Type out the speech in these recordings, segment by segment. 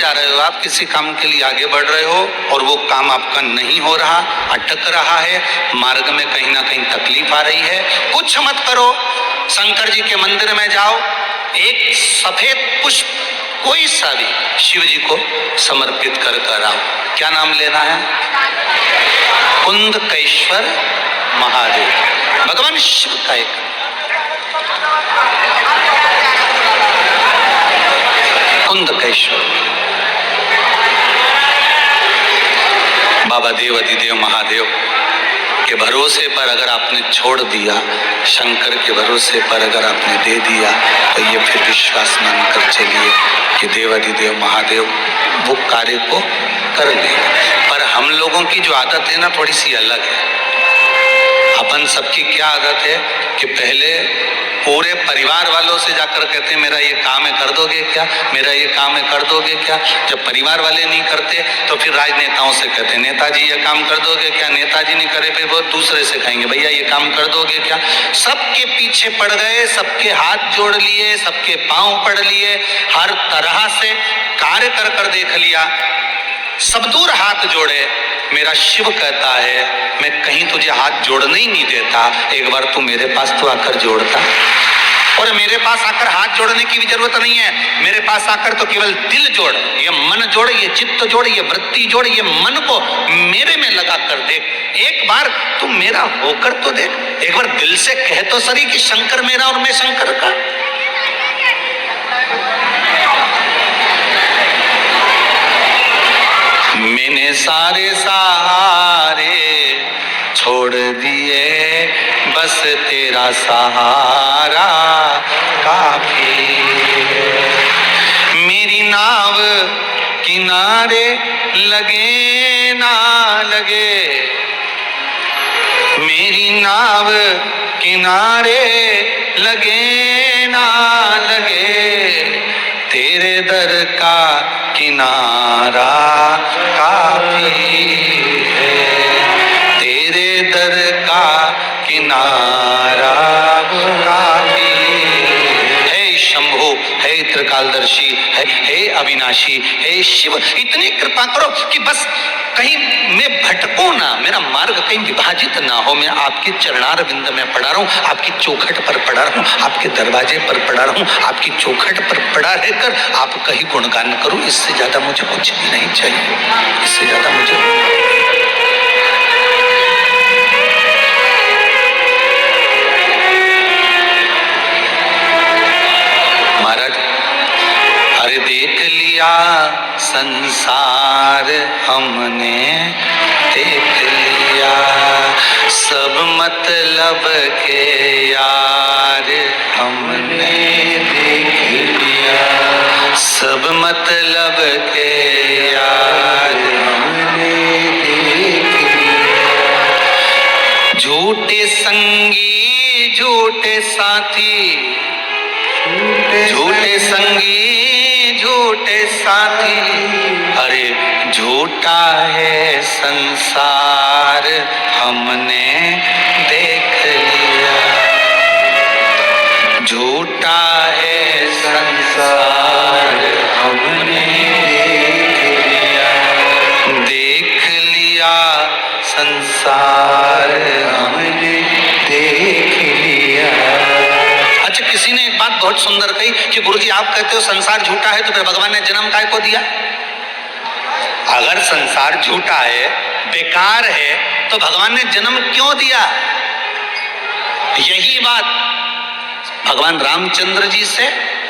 जा रहे हो, आप किसी काम के लिए आगे बढ़ रहे हो और वो काम आपका नहीं हो रहा, अटक रहा है, मार्ग में कहीं ना कहीं तकलीफ आ रही है, कुछ मत करो, शंकर जी के मंदिर में जाओ, एक सफेद पुष्प कोई सा भी शिव जी को समर्पित कर आओ। क्या नाम लेना है? कुंदकेश्वर महादेव, भगवान शिव का एक कुंदकेश्वर। बाबा देव अधिदेव महादेव के भरोसे पर अगर आपने छोड़ दिया, शंकर के भरोसे पर अगर आपने दे दिया, तो ये फिर विश्वास मानकर चलिए कि देव अधिदेव महादेव वो कार्य को कर लेंगे। पर हम लोगों की जो आदत है ना, थोड़ी सी अलग है। अपन सबकी क्या आदत है कि पहले पूरे परिवार वालों से जाकर कहते हैं मेरा ये काम है कर दोगे क्या, मेरा ये काम है कर दोगे क्या। जब परिवार वाले नहीं करते तो फिर राजनेताओं से कहते हैं नेताजी ये काम कर दोगे क्या, नेताजी नहीं करे फिर वो दूसरे से कहेंगे भैया ये काम कर दोगे क्या। सबके पीछे पड़ गए, सबके हाथ जोड़ लिए, सबके पांव पड़ लिए, हर तरह से कार्य कर कर देख लिया, सब दूर हाथ जोड़े। मेरा शिव कहता है मैं कहीं तुझे हाथ जोड़ने ही नहीं देता, एक बार तू मेरे पास तो आकर जोड़ता। और मेरे पास आकर हाथ जोड़ने की भी जरूरत नहीं है, मेरे पास आकर तो केवल दिल जोड़, ये मन जोड़, ये चित्त जोड़, ये वृत्ति जोड़, ये मन को मेरे में लगा कर देख। एक बार तू मेरा होकर तो देख, एक बार दिल से कह तो सही कि शंकर मेरा और मैं शंकर का। मैंने सारे सहारे छोड़ दिए, बस तेरा सहारा काफी है। मेरी नाव किनारे लगे ना लगे, मेरी नाव किनारे लगे ना लगे, तेरे दर का किनारा काफी है, तेरे दर का किनारा काफी है। शंभो है, त्रिकालदर्शी है, हे अविनाशी, हे शिव, इतनी कृपा करो कि बस कहीं मैं भटकूं ना, मेरा मार्ग कहीं विभाजित ना हो। मैं आपके चरणार बिंद में पड़ा रहूं, आपकी चौखट पर पड़ा रहूं, आपके दरवाजे पर पड़ा रहूं, आपकी चौखट पर पड़ा रहकर आपका ही गुणगान करूं। इससे ज्यादा मुझे कुछ भी नहीं चाहिए, इससे ज्यादा मुझे। महाराज अरे देख लिया संसार हमने, देख लिया सब मतलब के यार हमने देख लिया, सब मतलब के यार हमने देख लिया। झूठे संगी झूठे साथी, झूठे संगी झूठे साथी, अरे झूठा है संसार हमने देख लिया, झूठा है संसार हमने देख लिया, संसार हमने देख लिया। अच्छा, किसी ने एक बात बहुत सुंदर कही कि गुरुजी आप कहते हो संसार झूठा है, तो फिर भगवान ने जन्म काहे को दिया? अगर संसार झूठा है, बेकार है, तो भगवान ने जन्म क्यों दिया? यही बात भगवान रामचंद्र जी से,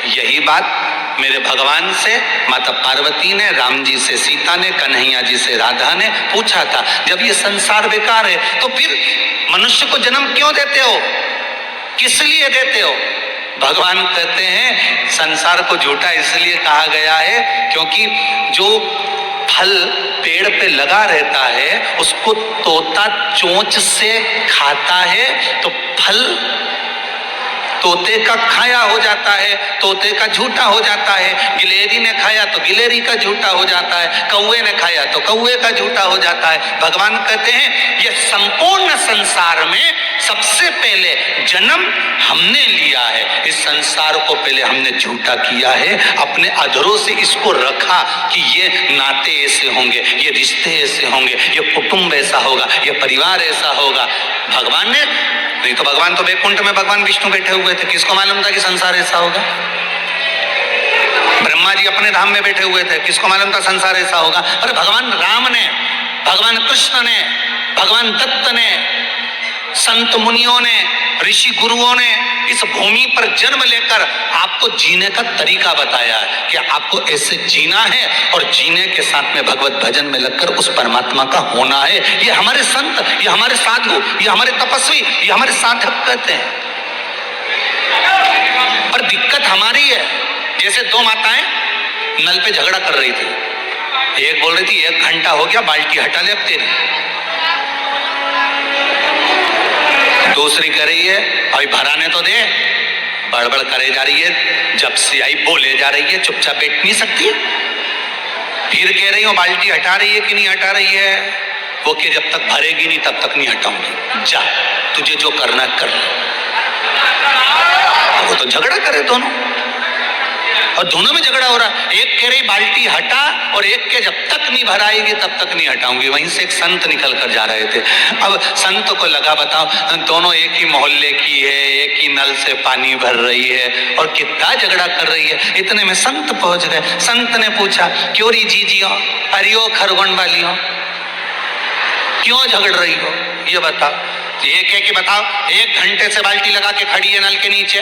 यही बात मेरे भगवान से माता पार्वती ने, राम जी से सीता ने, कन्हैया जी से राधा ने पूछा था। जब ये संसार बेकार है तो फिर मनुष्य को जन्म क्यों देते हो, किस लिए देते हो? भगवान कहते हैं संसार को झूठा इसलिए कहा गया है क्योंकि जो फल पेड़ पे लगा रहता है उसको तोता चोंच से खाता है, तो फल तोते का खाया हो जाता है, तोते का झूठा हो जाता है। गिलेरी ने खाया तो गिलेरी का झूठा हो जाता है, कौवे ने खाया तो कौवे का झूठा हो जाता है। भगवान कहते हैं ये संपूर्ण संसार में सबसे पहले जन्म हमने लिया है। इस संसार को पहले हमने झूठा किया है, अपने अधरों से इसको रखा कि ये नाते ऐसे होंगे, ये रिश्ते ऐसे होंगे, ये कुटुंब ऐसा होगा, ये परिवार ऐसा होगा। भगवान ने नहीं तो भगवान तो वैकुंठ में भगवान विष्णु बैठे हुए थे, किसको मालूम था कि संसार ऐसा होगा? ब्रह्मा जी अपने धाम में बैठे हुए थे, किसको मालूम था संसार ऐसा होगा? अरे भगवान राम ने, भगवान कृष्ण ने, भगवान दत्त ने, संत मुनियों ने, ऋषि गुरुओं ने इस भूमि पर जन्म लेकर आपको जीने का तरीका बताया है कि आपको ऐसे जीना है और जीने के साथ में भगवत भजन में लगकर उस परमात्मा का होना है। ये हमारे संत, ये हमारे साधु, ये हमारे तपस्वी, ये हमारे साधक कहते हैं। पर दिक्कत हमारी है, जैसे दो माताएं नल पे झगड़ा कर रही थी। एक बोल रही थी 1 घंटा हो गया, बाल्टी हटा ले अब तेरी। दूसरी कह रही है अभी भराने तो दे, बड़बड़ करे जा रही है, जब से आई बोले जा रही है, चुपचाप बैठ नहीं सकती। फिर कह रही हूँ बाल्टी हटा रही है कि नहीं हटा रही है? वो कि जब तक भरेगी नहीं तब तक नहीं हटाऊंगी, जा तुझे जो करना कर ले। वो तो झगड़ा करे दोनों, और दोनों में झगड़ा हो रहा। एक कह रही बाल्टी हटा और एक के जब तक नहीं भराएगी तब तक नहीं हटाऊंगी। वहीं से एक संत निकल कर जा रहे थे। अब संत को लगा बताओ दोनों एक ही मोहल्ले की है, एक ही नल से पानी भर रही है और कितना झगड़ा कर रही है। इतने में संत पहुंच गए। संत ने पूछा क्यों री जीजियो, अरियो खरगोन वालियो, क्यों झगड़ रही हो ये बताओ। ये कह कि बताओ 1 घंटे से बाल्टी लगा के खड़ी है नल के नीचे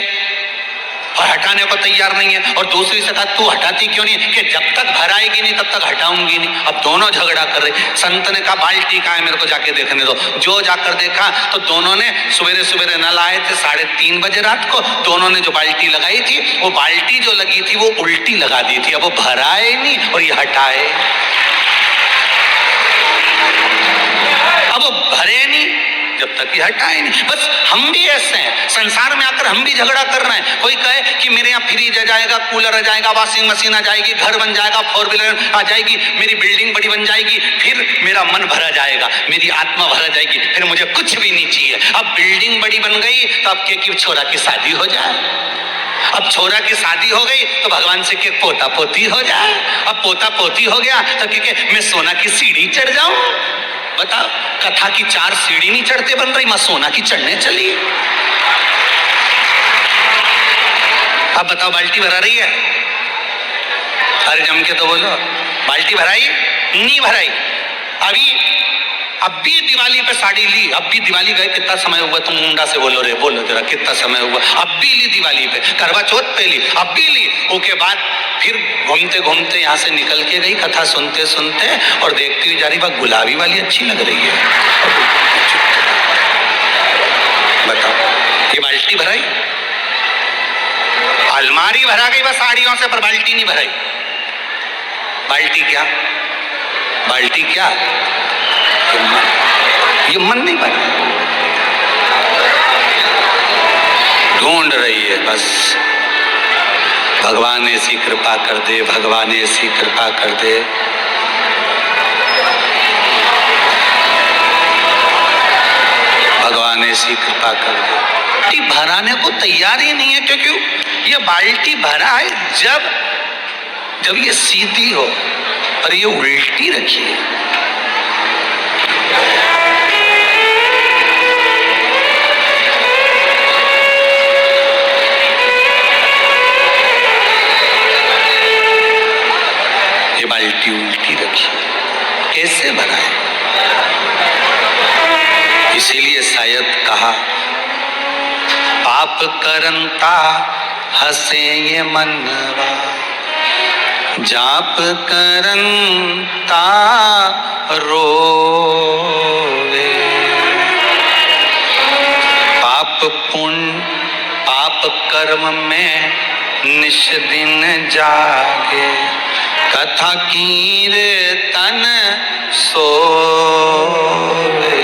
और हटाने को तैयार नहीं है, और दूसरी से कहा तू हटाती क्यों नहीं? कि जब तक भराएगी नहीं तब तक हटाऊंगी नहीं। अब दोनों झगड़ा कर रहे। संत ने कहा बाल्टी कहाँ है, मेरे को जाके देखने दो। जो जाकर देखा तो दोनों ने सवेरे सवेरे नल आए थे 3:30 बजे रात को। दोनों ने जो बाल्टी लगाई थी वो बाल्टी जो लगी थी वो उल्टी लगा दी थी। अब वो भराए नहीं और ये हटाए, अब वो भरे नहीं जब तक ये हटाए नहीं। बस हम भी ऐसे हैं, संसार में आकर हम भी झगड़ा कर रहे हैं। कोई कहे कि मेरे यहाँ फ्रिज आ जाएगा, कूलर आ जाएगा, वॉशिंग मशीन आ जाएगी, घर बन जाएगा, 4 व्हीलर आ जाएगी, मेरी बिल्डिंग बड़ी बन जाएगी, फिर मेरा मन भरा जाएगा, मेरी आत्मा भरा जाएगी, फिर मुझे कुछ भी नहीं चाहिए। अब बिल्डिंग बड़ी बन गई तो अब के छोरा की शादी हो जाए, अब छोरा की शादी हो गई तो भगवान से के पोता पोती हो जाए, अब पोता पोती हो गया तो के मैं सोना की सीढ़ी चढ़ जाऊं। बताओ कथा की 4 सीढ़ी नहीं चढ़ते बन रही, मां सोना की चढ़ने चली। अब बताओ बाल्टी भरा रही है? अरे जम के तो बोलो, बाल्टी भराई नहीं भराई? अब भी दिवाली पे साड़ी ली, अब भी दिवाली गए कितना समय हुआ? तुम मुंडा से बोलो रे, बोलो जरा कितना समय हुआ? अब भी ली दिवाली पे, करवा चौथ पे ली, अब भी ली। उसके बाद फिर घूमते घूमते यहाँ से निकल के गई, कथा सुनते सुनते, और देखती हुई जा रही बात गुलाबी वाली अच्छी लग रही है। बताओ ये बाल्टी भराई? अलमारी भरा गई बस साड़ियों से, पर बाल्टी नहीं भराई। बाल्टी क्या, बाल्टी क्या? ये मन नहीं बना, ढूंढ रही है बस। भगवान ऐसी कृपा कर दे, भगवान ऐसी कृपा कर दे। भगवान ऐसी कृपा कर दे। बाल्टी भराने को तैयार ही नहीं है, क्योंकि ये बाल्टी भरा है जब ये सीधी हो, और ये उल्टी रखी है। बाल्टी उल्टी रखी, कैसे भराए? इसीलिए शायद कहा पाप करंता हंसे ये मनवा, जाप करंता रोवे। पाप पुण्य पाप कर्म में निश दिन जागे, कथा कीर्तन सोवे।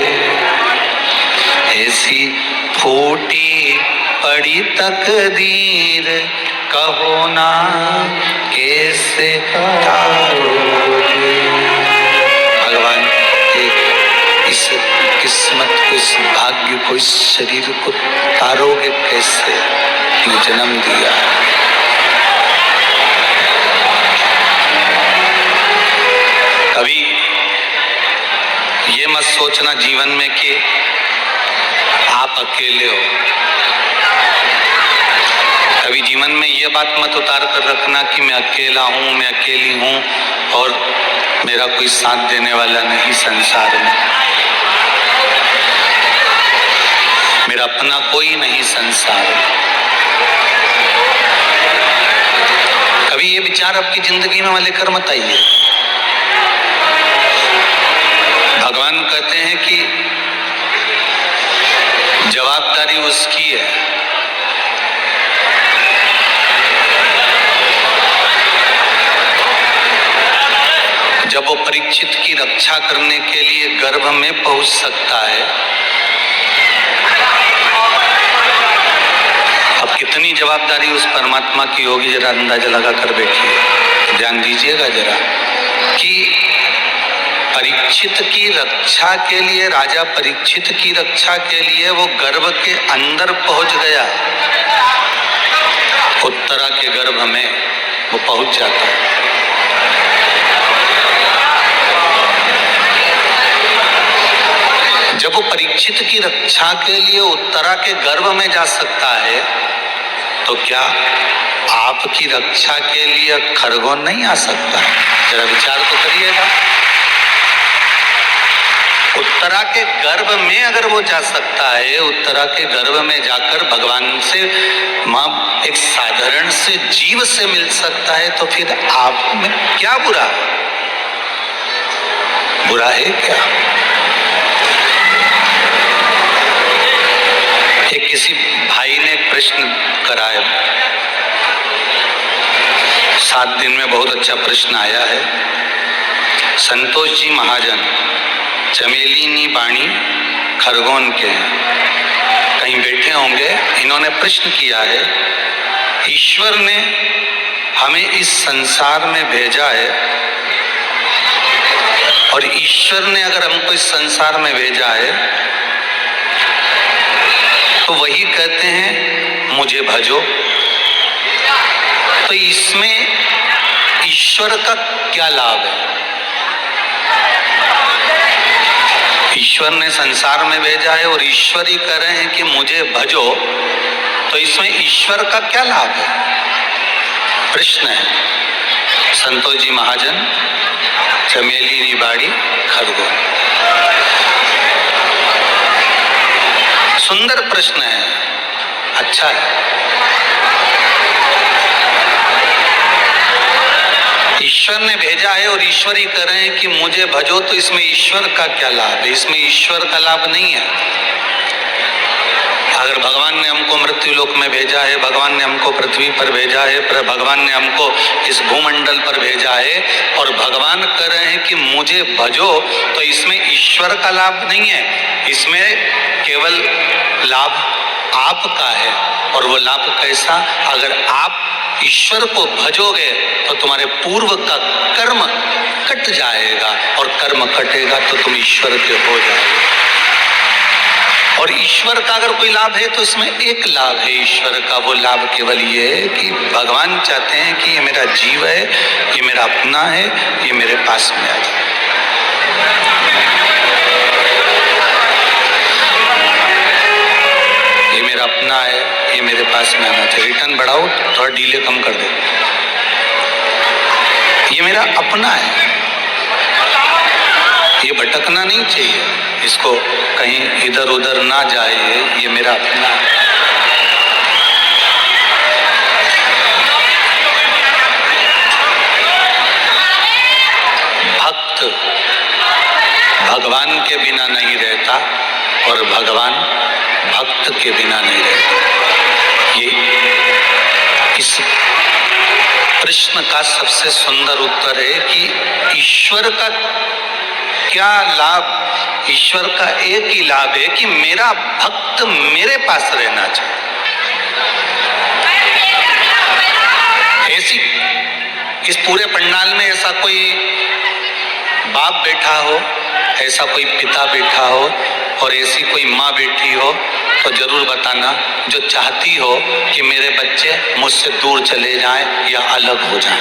ऐसी फूटी पड़ी कभी तकदीर कहो ना कैसे तारोगे। भगवान इस किस्मत को, इस भाग्य को, इस शरीर को तारोगे कैसे? ने जन्म दिया। कभी ये मत सोचना जीवन में कि आप अकेले हो। कभी जीवन में ये बात मत उतार कर रखना कि मैं अकेला हूं, मैं अकेली हूं और मेरा कोई साथ देने वाला नहीं संसार में, मेरा अपना कोई नहीं संसार में। कभी ये विचार आपकी जिंदगी में लेकर मत आइए। भगवान कहते हैं कि जवाबदारी उसकी है। जब वो परीक्षित की रक्षा करने के लिए गर्भ में पहुंच सकता है, अब कितनी जवाबदारी उस परमात्मा की होगी, जरा अंदाजा लगा कर बैठिए, ध्यान दीजिएगा जरा कि परीक्षित की रक्षा के लिए, राजा परीक्षित की रक्षा के लिए वो गर्भ के अंदर पहुंच गया। उत्तरा के गर्भ में वो पहुंच जाता है। जब वो परीक्षित की रक्षा के लिए उत्तरा के गर्भ में जा सकता है, तो क्या आपकी रक्षा के लिए खरगोन नहीं आ सकता? जरा विचार तो करिएगा। उत्तरा के गर्भ में अगर वो जा सकता है, उत्तरा के गर्भ में जाकर भगवान से, मां एक साधारण से जीव से मिल सकता है, तो फिर आप में क्या बुरा है? बुरा है क्या? एक किसी भाई ने एक प्रश्न कराया, 7 दिन में बहुत अच्छा प्रश्न आया है। संतोष जी महाजन चमेली बाणी खरगोन के हैं, कहीं बैठे होंगे। इन्होंने प्रश्न किया है, ईश्वर ने हमें इस संसार में भेजा है और ईश्वर ने अगर हमको इस संसार में भेजा है तो वही कहते हैं मुझे भजो, तो इसमें ईश्वर का क्या लाभ है? ईश्वर ने संसार में भेजा है और ईश्वर ही कह रहे हैं कि मुझे भजो, तो इसमें ईश्वर का क्या लाभ है? प्रश्न है। संतोष जी महाजन चमेली निबाड़ी खरगोन। सुंदर प्रश्न है, अच्छा है। ईश्वर ने भेजा है और ईश्वर ही कह रहे हैं कि मुझे भजो, तो इसमें ईश्वर का क्या लाभ है? इसमें ईश्वर का लाभ नहीं है। अगर भगवान ने हमको मृत्यु लोक में भेजा है, भगवान ने हमको पृथ्वी पर भेजा है, भगवान ने हमको इस भूमंडल पर भेजा है और भगवान कह रहे हैं कि मुझे भजो, तो इसमें ईश्वर का लाभ नहीं है, इसमें केवल लाभ आपका है। और वो लाभ कैसा? अगर आप ईश्वर को भजोगे तो तुम्हारे पूर्व का कर्म कट जाएगा और कर्म कटेगा तो तुम ईश्वर के हो जाओगे। और ईश्वर का अगर कोई लाभ है तो इसमें एक लाभ है ईश्वर का, वो लाभ केवल ये है कि भगवान चाहते हैं कि ये मेरा जीव है, ये मेरा अपना है, ये मेरे पास में आ जाए। ये मेरा अपना है, ये मेरे पास में आना चाहिए। रिटर्न बढ़ाओ, थोड़ा डीले कम कर दो। ये मेरा अपना है, ये भटकना नहीं चाहिए, इसको कहीं इधर उधर ना जाए, ये मेरा अपना है। भक्त भगवान के बिना नहीं रहता और भगवान भक्त के बिना नहीं रहता। ये इस प्रश्न का सबसे सुंदर उत्तर है कि ईश्वर का क्या लाभ? ईश्वर का एक ही लाभ है कि मेरा भक्त मेरे पास रहना चाहिए। इस पूरे पंडाल में ऐसा कोई बाप बैठा हो, ऐसा कोई पिता बैठा हो और ऐसी कोई माँ बैठी हो तो जरूर बताना जो चाहती हो कि मेरे बच्चे मुझसे दूर चले जाएं या अलग हो जाएं।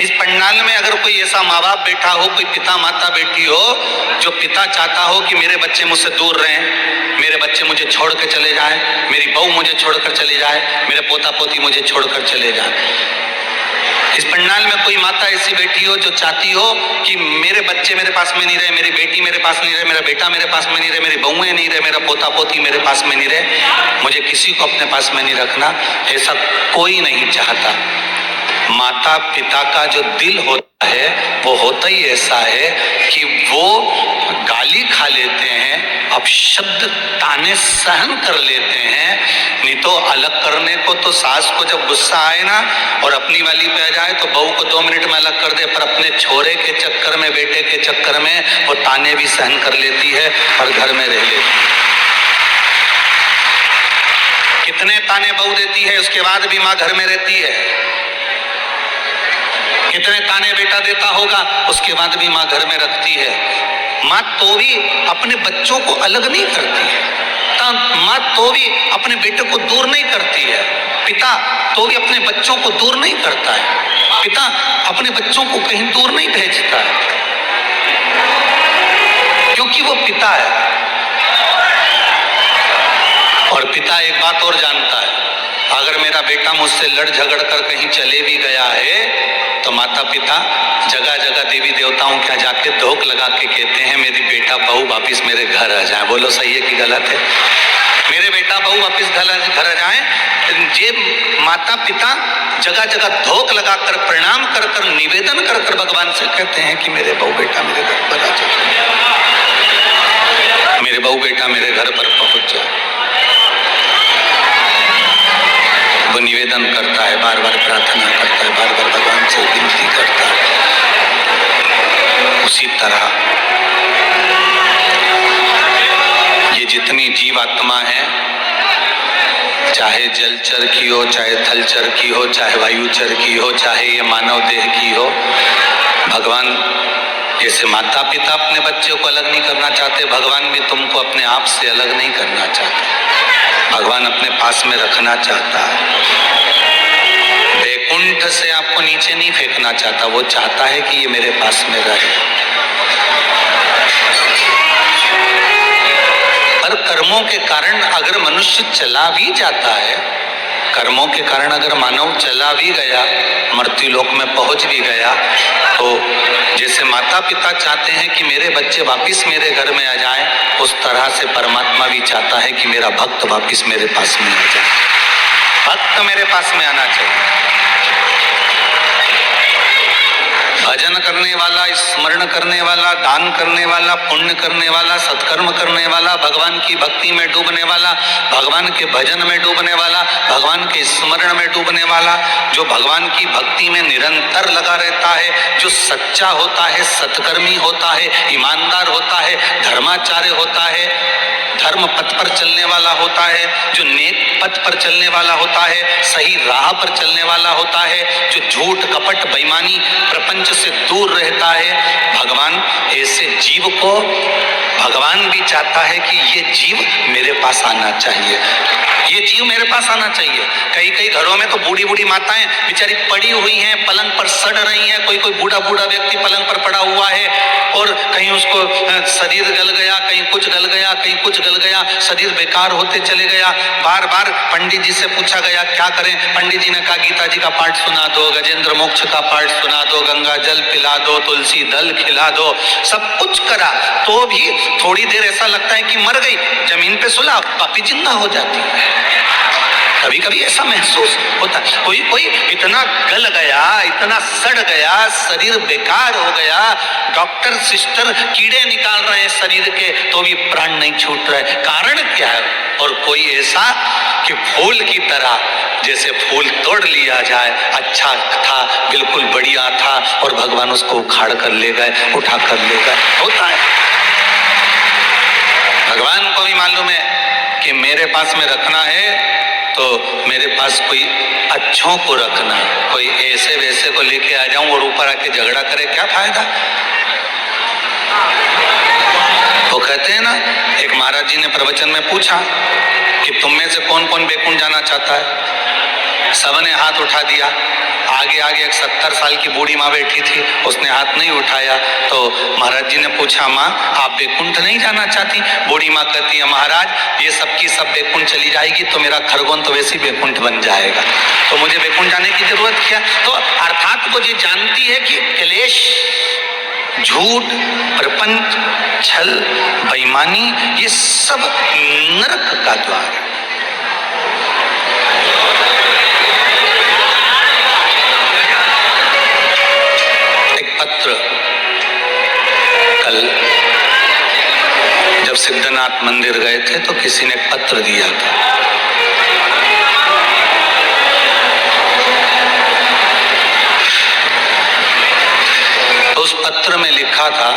इस पंडाल में अगर कोई ऐसा माँ बाप बैठा हो, कोई पिता माता बैठी हो जो पिता चाहता हो कि मेरे बच्चे मुझसे दूर रहें, मेरे बच्चे मुझे छोड़ कर चले जाएं, मेरी बहू मुझे छोड़कर चली जाए, मेरे पोता पोती मुझे छोड़कर चले जाएं। इस पंडाल में कोई माता ऐसी बैठी हो जो चाहती हो कि मेरे बच्चे मेरे पास में नहीं रहे, मेरी बेटी मेरे पास नहीं रहे, मेरा बेटा मेरे पास में नहीं रहे, मेरी बहुएं नहीं रहे, मेरा पोता पोती मेरे पास में नहीं रहे, मुझे किसी को अपने पास में नहीं रखना, ऐसा कोई नहीं चाहता। माता पिता का जो दिल होता है वो होता ही ऐसा है कि वो गाली खा लेते हैं, अपशब्द ताने सहन कर लेते हैं, नहीं तो अलग करने को तो सास को जब गुस्सा आए ना और अपनी वाली पे आ जाए तो बहू को 2 मिनट में अलग कर दे, पर अपने छोरे के चक्कर में, बेटे के चक्कर में वो ताने भी सहन कर लेती है और घर में रह लेती है। कितने ताने बहू देती है उसके बाद भी माँ घर में रहती है, कितने ताने बेटा देता होगा उसके बाद भी माँ घर में रखती है। माँ तो भी अपने बच्चों को अलग नहीं करती है, माँ तो भी अपने बेटे को दूर नहीं करती है, पिता तो भी अपने बच्चों को दूर नहीं करता है, पिता अपने बच्चों को कहीं दूर नहीं भेजता है, क्योंकि वो पिता है। और पिता एक बात और जानता है, अगर मेरा बेटा मुझसे लड़ झगड़ कर कहीं चले भी गया है तो माता पिता जगह जगह देवी देवताओं के जाके धोख लगा के कहते हैं मेरी बेटा बहू वापिस मेरे घर आ जाए। बोलो सही है कि गलत है? मेरे बेटा बहू वापिस घर आ जाए, ये माता पिता जगह जगह धोख लगाकर प्रणाम कर कर निवेदन कर कर भगवान से कहते हैं कि मेरे बहू बेटा मेरे घर पर आ जाए, मेरे बहू बेटा मेरे घर पर पहुंच जाए। वो निवेदन करता है, बार बार प्रार्थना करता है, बार बार भगवान से विनती करता है। उसी तरह ये जितनी जीवात्मा है, चाहे जलचर की हो, चाहे थलचर की हो, चाहे वायुचर की हो, चाहे ये मानव देह की हो, भगवान जैसे माता पिता अपने बच्चे को अलग नहीं करना चाहते, भगवान भी तुमको अपने आप से अलग नहीं करना चाहते, भगवान अपने पास में रखना चाहता है। वैकुंठ से आपको नीचे नहीं फेंकना चाहता, वो चाहता है कि ये मेरे पास में रहे। पर कर्मों के कारण अगर मनुष्य चला भी जाता है, कर्मों के कारण अगर मानव चला भी गया, मृत्यु लोक में पहुंच भी गया, तो जैसे माता पिता चाहते हैं कि मेरे बच्चे वापिस मेरे घर में आ जाएं, उस तरह से परमात्मा भी चाहता है कि मेरा भक्त वापिस मेरे पास में आ जाए। भक्त मेरे पास में आना चाहिए। भजन करने वाला, स्मरण करने वाला, दान करने वाला, पुण्य करने वाला, सत्कर्म करने वाला, भगवान की भक्ति में डूबने वाला, भगवान के भजन में डूबने वाला, भगवान के स्मरण में डूबने वाला, जो भगवान की भक्ति में निरंतर लगा रहता है, जो सच्चा होता है, सत्कर्मी होता है, ईमानदार होता है, धर्माचार्य होता है, धर्म पथ पर चलने वाला होता है, जो नेक पथ पर चलने वाला होता है, सही राह पर चलने वाला होता है, जो झूठ कपट बेईमानी प्रपंच से दूर रहता है, भगवान ऐसे जीव को, भगवान भी चाहता है कि ये जीव मेरे पास आना चाहिए, ये जीव मेरे पास आना चाहिए। कई कई घरों में तो बूढ़ी बूढ़ी माताएं बेचारी पड़ी हुई हैं, पलंग पर सड़ रही हैं, कोई कोई बूढ़ा बूढ़ा व्यक्ति पलंग पर पड़ा हुआ है और कहीं उसको शरीर गल गया, कहीं कुछ गल गया, कहीं कुछ गल गया, शरीर बेकार होते चले गया। बार बार पंडित जी से पूछा गया क्या करें, पंडित जी ने कहा गीता जी का पाठ सुना दो, गजेंद्र मोक्ष का पाठ सुना दो, गंगा जल पिला दो, तुलसी दल खिला दो, सब कुछ करा, तो भी थोड़ी देर ऐसा लगता है कि मर गई, जमीन पे सुला वापिस जिंदा हो जाती है। कभी कभी ऐसा महसूस होता, कोई कोई इतना गल गया, इतना सड़ गया, शरीर बेकार हो गया, डॉक्टर सिस्टर कीड़े निकाल रहे हैं शरीर के, तो भी प्राण नहीं छूट रहा है। कारण क्या है? और कोई ऐसा कि फूल की तरह, जैसे फूल तोड़ लिया जाए, अच्छा था, बिल्कुल बढ़िया था, और भगवान उसको उखाड़ कर ले गए, उठा कर ले गए, होता है। भगवान को भी मालूम है कि मेरे पास में रखना है तो मेरे पास कोई अच्छों को रखना, कोई ऐसे वैसे को लेके आ जाऊं और ऊपर आके झगड़ा करे, क्या फायदा। वो कहते हैं ना, एक महाराज जी ने प्रवचन में पूछा कि तुम में से कौन कौन बैकुंठ जाना चाहता है। सबने हाथ उठा दिया। आगे आगे एक 70 साल की बूढ़ी माँ बैठी थी, उसने हाथ नहीं उठाया। तो महाराज जी ने पूछा, माँ आप बैकुंठ नहीं जाना चाहती। बूढ़ी माँ कहती है, महाराज ये सब की सब बैकुंठ चली जाएगी तो मेरा खरगोन तो वैसे ही बैकुंठ बन जाएगा, तो मुझे बैकुंठ जाने की जरूरत क्या। तो अर्थात वो ये जानती है कि क्लेश, झूठ, प्रपंच, छल, बेईमानी ये सब नरक का द्वार है। एक पत्र कल जब सिद्धनाथ मंदिर गए थे तो किसी ने एक पत्र दिया था। उस पत्र में लिखा था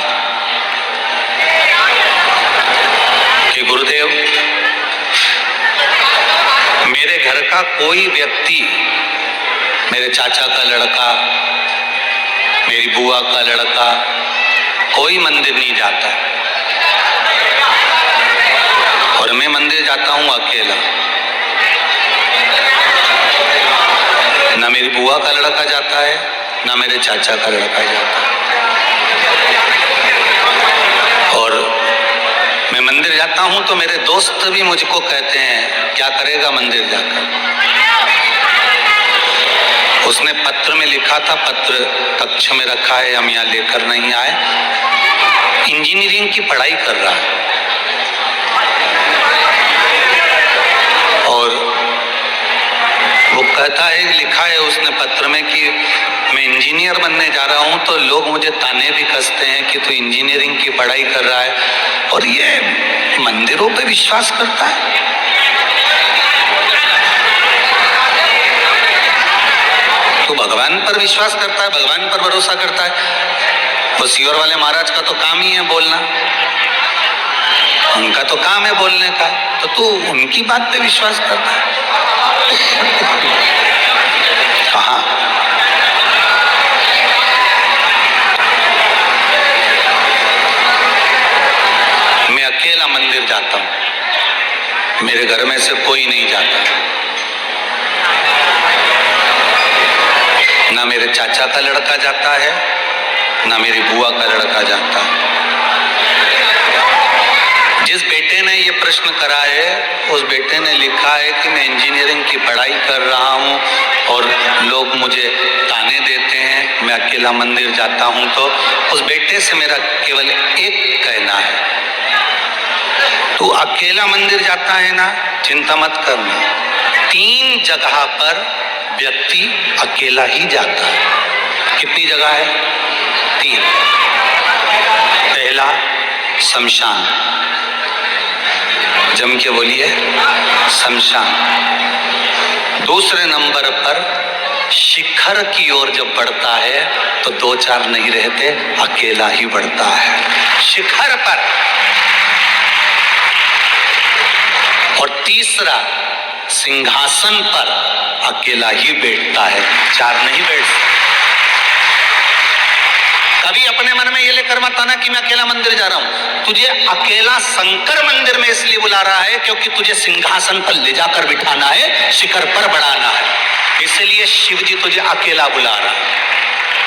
कि गुरुदेव, मेरे घर का कोई व्यक्ति, मेरे चाचा का लड़का, मेरी बुआ का लड़का, कोई मंदिर नहीं जाता और मैं मंदिर जाता हूं अकेला। ना मेरी बुआ का लड़का जाता है, ना मेरे चाचा का लड़का जाता है। और मैं मंदिर जाता हूं तो मेरे दोस्त भी मुझको कहते हैं, क्या करेगा मंदिर जाकर। उसने पत्र में लिखा था, पत्र कक्ष में रखा है, हम यहाँ लेकर नहीं आए। इंजीनियरिंग की पढ़ाई कर रहा है और वो कहता है, लिखा है उसने पत्र में कि मैं इंजीनियर बनने जा रहा हूं तो लोग मुझे ताने भी कसते हैं कि तू इंजीनियरिंग की पढ़ाई कर रहा है और ये मंदिरों पे विश्वास करता है। तो भगवान पर विश्वास करता है, भगवान पर भरोसा करता है। वो सीहोर वाले महाराज का तो काम ही है बोलना, उनका तो काम है बोलने का, तो तू उनकी बात पे विश्वास करता है। कहाँ मैं अकेला मंदिर जाता हूं, मेरे घर में से कोई नहीं जाता, ना मेरे चाचा का लड़का जाता है, ना मेरी बुआ का लड़का जाता है। जिस बेटे ने ये प्रश्न करा है उस बेटे ने लिखा है कि मैं इंजीनियरिंग की पढ़ाई कर रहा हूँ और लोग मुझे ताने देते हैं, मैं अकेला मंदिर जाता हूँ। तो उस बेटे से मेरा केवल एक कहना है, तू अकेला मंदिर जाता है ना, चिंता मत करना। 3 जगह पर व्यक्ति अकेला ही जाता है। कितनी जगह है? 3। पहला शमशान, जम के बोलिए शमशान। दूसरे नंबर पर शिखर की ओर जब बढ़ता है तो 2-4 नहीं रहते, अकेला ही बढ़ता है शिखर पर। और तीसरा सिंहासन पर अकेला ही बैठता है, 4 नहीं बैठता। कभी अपने मन में ये लेकर मत आना कि मैं अकेला मंदिर जा रहा हूं। तुझे अकेला शंकर मंदिर में इसलिए बुला रहा है क्योंकि तुझे सिंहासन पर ले जाकर बिठाना है, शिखर पर बढ़ाना है, इसलिए शिव जी तुझे अकेला बुला रहा है।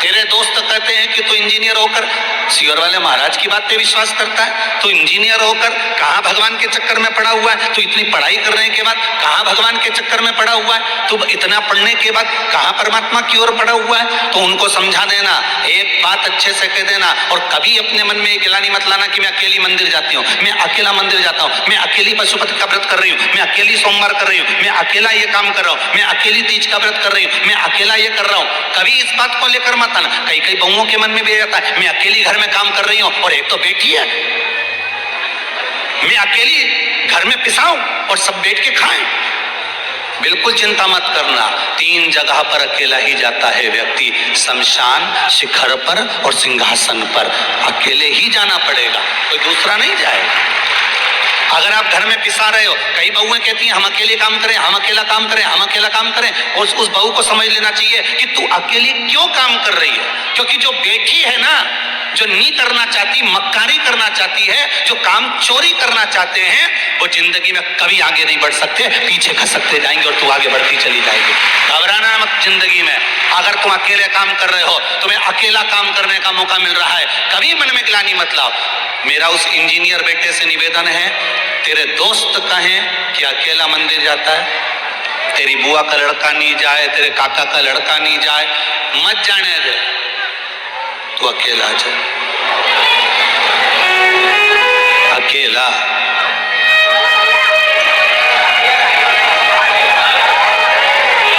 तेरे दोस्त कहते हैं कि तू इंजीनियर होकर सीहोर वाले महाराज की बात पे विश्वास करता है, तू इंजीनियर होकर कहाँ भगवान के चक्कर में पड़ा हुआ है, तू इतनी पढ़ाई करने के बाद कहाँ भगवान के चक्कर में पड़ा हुआ है, तू इतना पढ़ने के बाद कहाँ परमात्मा की ओर पड़ा हुआ है। तो उनको समझा देना, एक बात अच्छे से कह देना और कभी अपने मन में गिलानी मत लाना कि मैं अकेली मंदिर जाती हूँ, मैं अकेला मंदिर जाता हूँ, मैं अकेली पशुपति का व्रत कर रही हूँ, मैं अकेली सोमवार कर रही हूँ, मैं अकेला ये काम कर रहा हूँ, मैं अकेली तीज का व्रत कर रही हूँ, मैं अकेला ये कर रहा हूँ। कभी इस बात को लेकर मत आना। कई बहुओं के मन में भी जाता है, मैं अकेली घर में काम कर रही हूँ और एक तो बेटी है, मैं अकेली घर में पिसाऊं और सब बैठ के खाएं। बिल्कुल चिंता मत करना, 3 जगह पर अकेला ही जाता है व्यक्ति, शमशान, शिखर पर और सिंहासन पर। अकेले ही जाना पड़ेगा, कोई दूसरा नहीं जाएगा। अगर आप घर में पिसा रहे हो, कई बहुएं कहती हैं हम अकेले काम करें, हम अकेला काम करें, हम अकेला काम करें। उस बहू को समझ लेना चाहिए कि तू अकेली क्यों काम कर रही है, क्योंकि जो बेटी है ना, जो नहीं करना चाहती, मक्कारी करना चाहती है, जो काम चोरी करना चाहते हैं, वो जिंदगी में कभी आगे नहीं बढ़ सकते, पीछे खसकते जाएंगे और तू आगे बढ़ती चली जाएगी। घबराना मत जिंदगी में। अगर तुम अकेले काम कर रहे हो, तुम्हें अकेला काम करने का मौका मिल रहा है, कभी मन में ग्लानि मत लाओ। मेरा उस इंजीनियर बेटे से निवेदन है, तेरे दोस्त कहें कि अकेला मंदिर जाता है, तेरी बुआ का लड़का नहीं जाए, तेरे काका का लड़का नहीं जाए, मत जाने दे, तू अकेला जा, अकेला।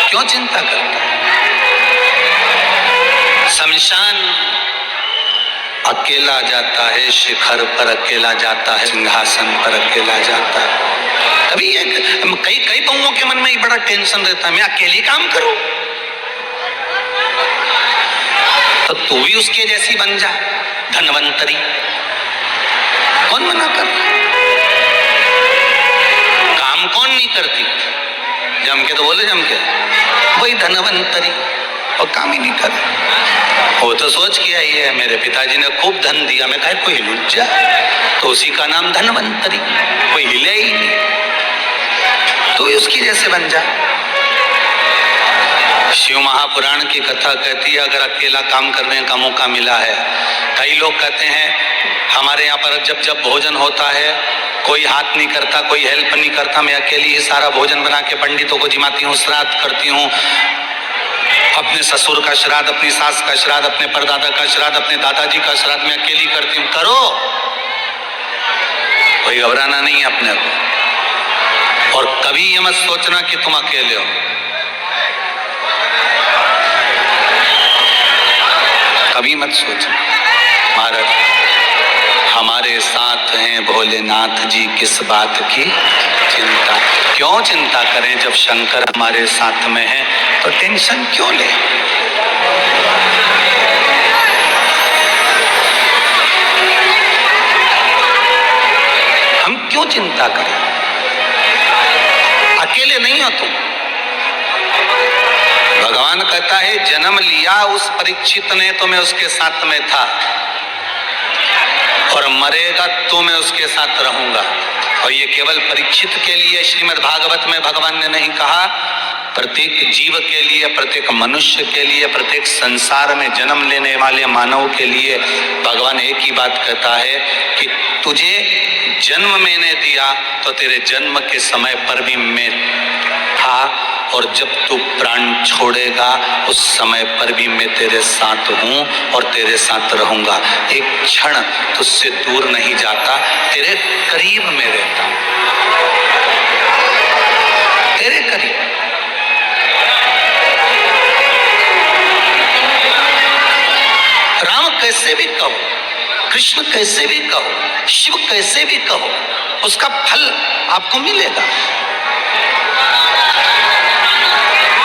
क्यों चिंता करता है? शमशान अकेला जाता है, शिखर पर अकेला जाता है, सिंहासन पर अकेला जाता है। कभी कई बहुओं के मन में ही बड़ा टेंशन रहता है, मैं अकेले काम करूं, तो तू भी उसके जैसी बन जा, धनवंतरी। कौन मना कर? काम कौन नहीं करती? जम के तो बोले, जम के वही धनवंतरी, और काम ही नहीं कर। वो तो सोच के आई है मेरे पिताजी ने खूब धन दिया, मैं कहा कोई लुच्चा, तो उसी का नाम धनवंतरी, कोई हिले ही नहीं, तो उसकी जैसे बन जा। शिव महापुराण की कथा कहती है, अगर अकेला काम करने का मौका मिला है, कई लोग कहते हैं हमारे यहाँ पर जब जब भोजन होता है कोई हाथ नहीं करता, कोई हेल्प नहीं करता, मैं अकेली ही सारा भोजन बना के पंडितों को जिमाती हूँ, श्राद्ध करती हूँ, अपने ससुर का श्राद्ध, अपनी सास का श्राद्ध, अपने परदादा का श्राद्ध, अपने दादाजी का श्राद्ध मैं अकेली करती हूँ। करो, कोई घबराना नहीं है अपने को, और कभी ये मत सोचना कि तुम अकेले हो। कभी मत सोचना। महाराज हमारे साथ हैं भोलेनाथ जी, किस बात की चिंता। क्यों चिंता करें जब शंकर हमारे साथ में है, तो टेंशन क्यों ले। हम क्यों चिंता करें? अकेले नहीं हो तुम। भगवान कहता है जन्म लिया उस परीक्षित ने तो मैं उसके साथ में था, और मरेगा तो मैं उसके साथ रहूंगा। और ये केवल परीक्षित के लिए श्रीमद् भागवत में भगवान ने नहीं कहा, प्रत्येक जीव के लिए, प्रत्येक मनुष्य के लिए, प्रत्येक संसार में जन्म लेने वाले मानव के लिए भगवान एक ही बात कहता है कि तुझे जन्म मैंने दिया तो तेरे जन्म के समय पर भी मैं था, और जब तू प्राण छोड़ेगा उस समय पर भी मैं तेरे साथ हूं और तेरे साथ रहूंगा। एक क्षण तुझसे दूर नहीं जाता, तेरे करीब में रहता हूं, तेरे करीब। राम कैसे भी कहो, कृष्ण कैसे भी कहो, शिव कैसे भी कहो, उसका फल आपको मिलेगा।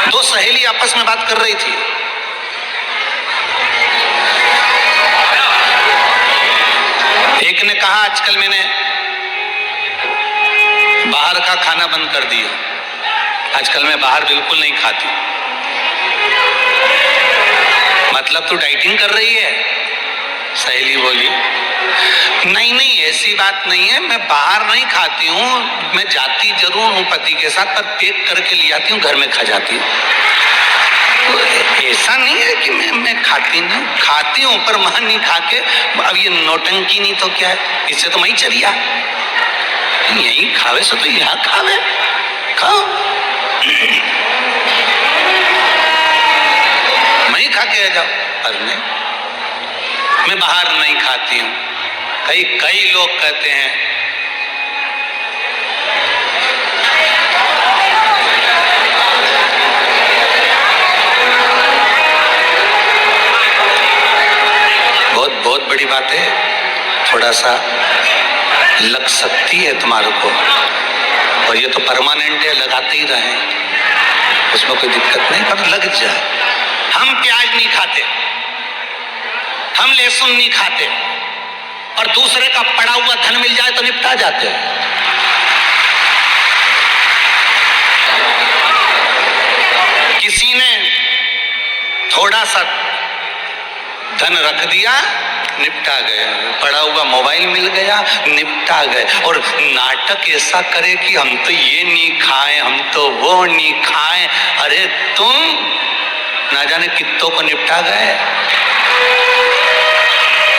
दो सहेली आपस में बात कर रही थी, एक ने कहा आजकल मैंने बाहर का खाना बंद कर दिया, आजकल मैं बाहर बिल्कुल नहीं खाती। मतलब तू डाइटिंग कर रही है? सहेली बोली नहीं नहीं ऐसी बात नहीं है, मैं बाहर नहीं खाती हूँ, मैं जाती जरूर हूँ पति के साथ, पर पैक करके ले आती हूँ, घर में खा जाती हूँ। तो ऐसा नहीं है कि मैं खाती नहीं, खाती हूँ पर वहां नहीं खा के। अब ये नौटंकी नहीं तो क्या है, इससे तो मैं ही चली आ, यही खावे सो तो यहाँ खावे, खाओ। मैं ही खा के आ जाओ, पर मैं बाहर नहीं खाती हूँ। कई लोग कहते हैं बहुत बड़ी बात है, थोड़ा सा लग सकती है तुम्हारे को, और ये तो परमानेंट है, लगाते ही रहे, उसमें कोई दिक्कत नहीं, पर लग जाए। हम प्याज नहीं खाते, हम लहसुन नहीं खाते, और दूसरे का पड़ा हुआ धन मिल जाए तो निपटा जाते हैं। किसी ने थोड़ा सा धन रख दिया, निपटा गए। पड़ा हुआ मोबाइल मिल गया, निपटा गए। और नाटक ऐसा करे कि हम तो ये नहीं खाएं, हम तो वो नहीं खाएं। अरे तुम ना जाने कित्तों को निपटा गए,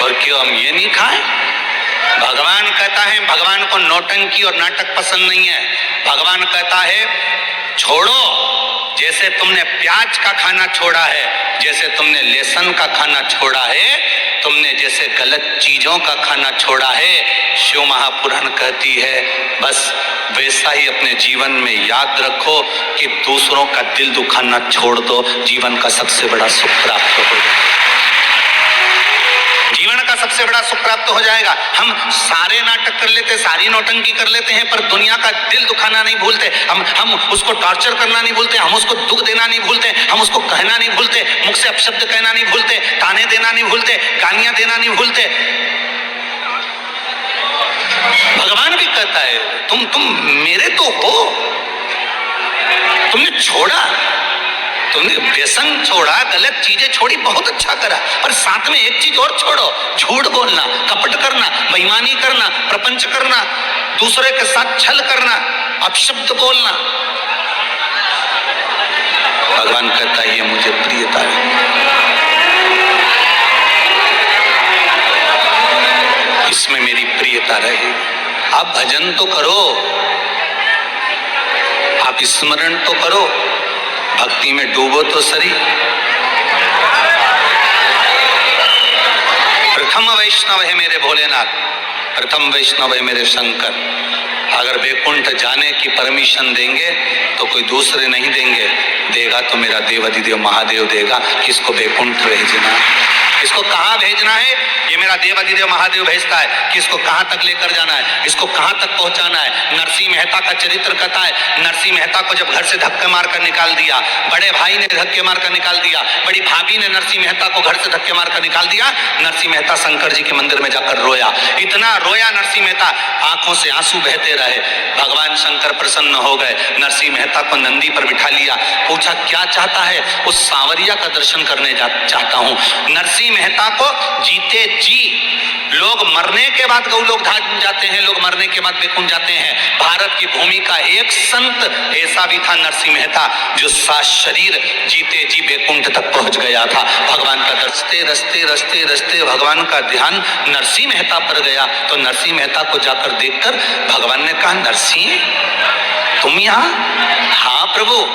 और क्यों हम ये नहीं खाएं? भगवान कहता है, भगवान को नौटंकी और नाटक पसंद नहीं है। भगवान कहता है छोड़ो, जैसे तुमने प्याज का खाना छोड़ा है, जैसे तुमने लहसुन का खाना छोड़ा है, तुमने जैसे गलत चीजों का खाना छोड़ा है, शिव महापुराण कहती है बस वैसा ही अपने जीवन में याद रखो कि दूसरों का दिल दुखाना छोड़ दो, जीवन का सबसे बड़ा सुख प्राप्त हो जाएगा। जीवन का सबसे बड़ा सुख प्राप्त हो जाएगा। हम सारे नाटक कर लेते, सारी नौटंकी कर लेते हैं, पर दुनिया का दिल दुखाना नहीं भूलते। हम उसको टॉर्चर करना नहीं भूलते, हम उसको दुख देना नहीं भूलते, हम उसको कहना नहीं भूलते, मुख से अपशब्द कहना नहीं भूलते, ताने देना नहीं भूलते, गालियां देना नहीं भूलते। भगवान भी कहता है तुम मेरे तो हो, तुमने छोड़ा, तुमने व्यसन छोड़ा, गलत चीजें छोड़ी, बहुत अच्छा करा, पर साथ में एक चीज और छोड़ो, झूठ बोलना, कपट करना, बेईमानी करना, प्रपंच करना, दूसरे के साथ छल करना, अपशब्द बोलना। भगवान कहता है ये मुझे प्रियता है। इसमें मेरी प्रियता रहे। आप भजन तो करो, आप स्मरण तो करो, भक्ति में डूबो तो सही। प्रथम वैष्णव है मेरे भोलेनाथ, प्रथम वैष्णव है मेरे शंकर। अगर वैकुंठ जाने की परमिशन देंगे तो कोई दूसरे नहीं देंगे, देगा तो मेरा देवाधिदेव महादेव देगा। किसको वैकुंठ भेजना, किसको कहाँ भेजना है, ये मेरा देवाधिदेव महादेव भेजता है। किसको कहाँ तक लेकर जाना है, इसको कहाँ तक पहुंचाना है। नरसिंह मेहता का चरित्र कथा है। नरसिंह मेहता को जब घर से धक्के मारकर निकाल दिया, बड़े भाई ने धक्के मारकर निकाल दिया, बड़ी भाभी ने नरसिंह मेहता को घर से धक्के मारकर निकाल दिया। नरसिंह मेहता शंकर जी के मंदिर में जाकर रोया, इतना रोया नरसिंह मेहता, आंखों से आंसू बहते रहे। भगवान शंकर प्रसन्न हो गए, नरसिंह मेहता को नंदी पर बिठा लिया, पूछा क्या चाहता है। उस सांवरिया का दर्शन करने चाहता हूँ। नरसिंह मेहता को जीते जी, लोग मरने के बाद गौलोक धाम जाते हैं, लोग मरने के बाद वैकुंठ जाते हैं। भारत की भूमि का एक संत ऐसा भी था नरसिंह मेहता, जो शरीर जीते जी वैकुंठ तक पहुंच गया था। भगवान का रस्ते रस्ते रस्ते रस्ते भगवान का ध्यान नरसिंह मेहता पर गया, तो नरसिंह मेहता को जाकर देखकर भगवान ने कहा नरसिंह तुम यहाँ? हाँ प्रभु।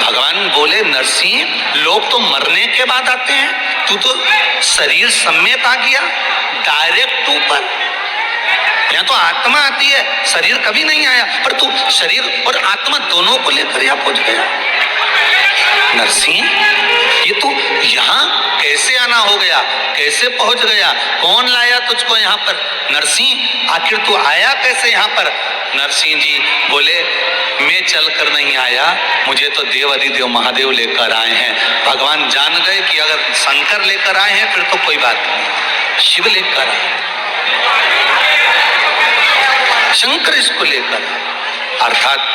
भगवान बोले नरसिंह लोग तो मरने के बाद आते हैं, तू तो शरीर समेत आ गया डायरेक्ट ऊपर। यहाँ तो आत्मा आती है, शरीर कभी नहीं आया, पर तू शरीर और आत्मा दोनों को लेकर यहाँ पहुंच गया। नरसिंह ये तू यहाँ कैसे आना हो गया, कैसे पहुंच गया, कौन लाया तुझको यहाँ पर? नरसिंह आखिर तू आया कैसे यहाँ पर? नरसिंह जी बोले मैं चलकर नहीं आया, मुझे तो देवाधिदेव महादेव लेकर आए हैं। भगवान जान गए कि अगर शंकर लेकर आए हैं फिर तो कोई बात नहीं, शिव लेकर आए, शंकर इसको लेकर, अर्थात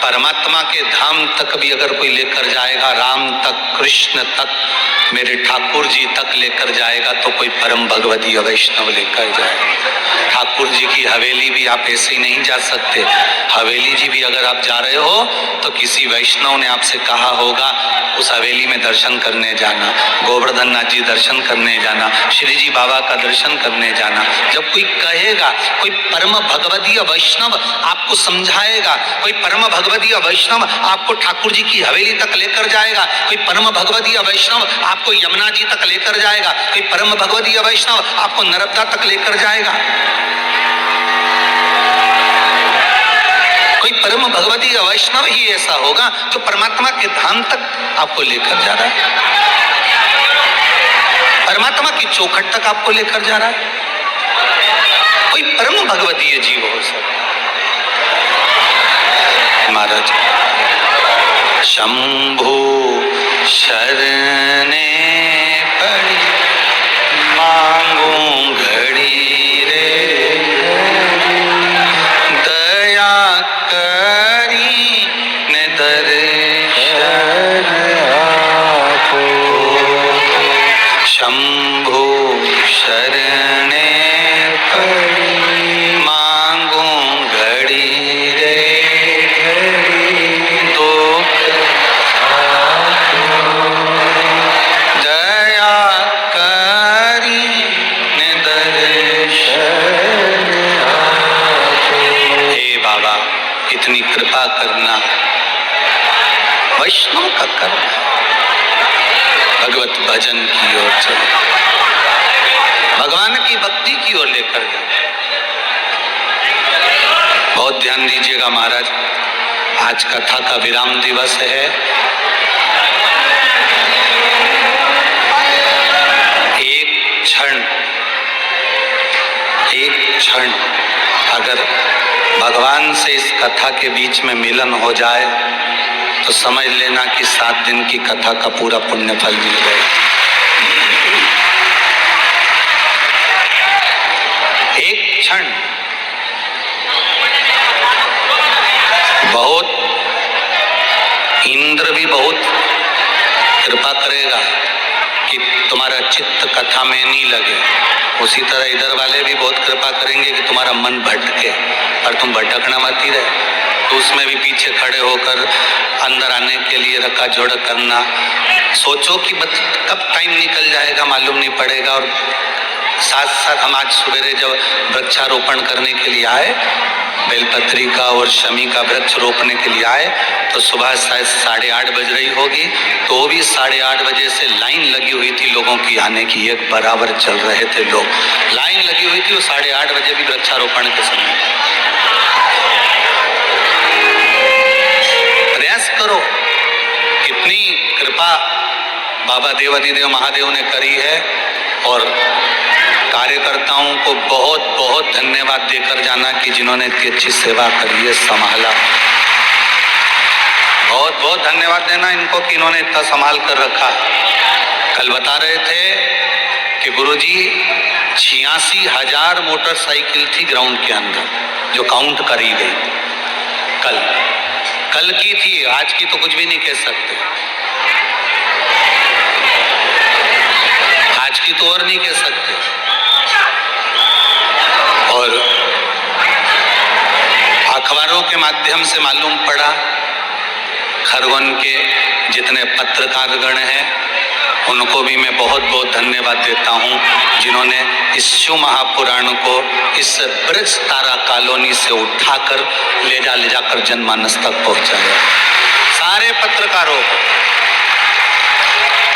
परमात्मा के धाम तक भी अगर कोई लेकर जाएगा, राम तक, कृष्ण तक, मेरे ठाकुर जी तक लेकर जाएगा, तो कोई परम भगवदीय वैष्णव लेकर जाएगा। ठाकुर जी की हवेली भी आप ऐसे ही नहीं जा सकते। हवेली जी भी अगर आप जा रहे हो तो किसी वैष्णव ने आपसे कहा होगा उस हवेली में दर्शन करने जाना, गोवर्धन नाथ जी दर्शन करने जाना, श्री जी बाबा का दर्शन करने जाना। जब कोई कहेगा, कोई परम भगवदीय वैष्णव आपको समझाएगा, कोई परम भगवदीय वैष्णव आपको ठाकुर जी की हवेली तक लेकर जाएगा, कोई परम भगवदीय वैष्णव आपको यमुना जी तक लेकर जाएगा, कोई परम भगवदीय वैष्णव आपको नर्मदा तक लेकर जाएगा, कोई परम भगवदीय वैष्णव ही ऐसा होगा जो परमात्मा के धाम तक आपको लेकर जा रहा है, परमात्मा की चौखट तक आपको लेकर जा रहा है। कोई परम भगवदीय जीव हो सकता। महाराज शंभु शरणे पड़ी मांगू घर शंभु शरणे पड़ी, मांगूं घड़ी रे घड़ी दुख दया करी दर्शन हे बाबा इतनी कृपा करना, वैष्णव का कर्म है। भगवत भजन की ओर चलो, भगवान की भक्ति की ओर लेकर जाओ। बहुत ध्यान दीजिएगा महाराज, आज कथा का विराम दिवस है। एक क्षण अगर भगवान से इस कथा के बीच में मिलन हो जाए तो समझ लेना कि 7 दिन की कथा का पूरा पुण्य फल मिल गया। एक क्षण बहुत, इंद्र भी बहुत कृपा करेगा कि तुम्हारा चित्त कथा में नहीं लगे। उसी तरह इधर वाले भी बहुत कृपा करेंगे कि तुम्हारा मन भटके, पर तुम भटकना मत ही रहे। तो उसमें भी पीछे खड़े होकर अंदर आने के लिए रखा जोड़ करना। सोचो कि कब टाइम निकल जाएगा मालूम नहीं पड़ेगा। और साथ साथ हम आज सवेरे जब वृक्षारोपण करने के लिए आए, बेलपत्री का और शमी का वृक्ष रोपने के लिए आए, तो सुबह शायद 8:30 बज रही होगी। तो वो भी 8:30 बजे से लाइन लगी हुई थी लोगों की आने की, एक बराबर चल रहे थे लोग, लाइन लगी हुई थी। वो 8:30 बजे भी वृक्षारोपण के समय। प्रयास करो, कितनी कृपा बाबा देवाधिदेव महादेव ने करी है। और कार्यकर्ताओं को बहुत बहुत धन्यवाद देकर जाना कि जिन्होंने इतनी अच्छी सेवा करी है, संभाला। बहुत बहुत धन्यवाद देना इनको कि इन्होंने इतना संभाल कर रखा। कल बता रहे थे कि गुरुजी 86,000 मोटरसाइकिल थी ग्राउंड के अंदर, जो काउंट करी गई। कल की थी, आज की तो कुछ भी नहीं कह सकते। आज की तो और नहीं कह सकते। और अखबारों के माध्यम से मालूम पड़ा, खरगोन के जितने पत्रकारगण हैं उनको भी मैं बहुत बहुत धन्यवाद देता हूं, जिन्होंने इस शिव महापुराण को इस ब्रज तारा कॉलोनी से उठाकर ले जाकर जनमानस तक पहुंचाया। सारे पत्रकारों को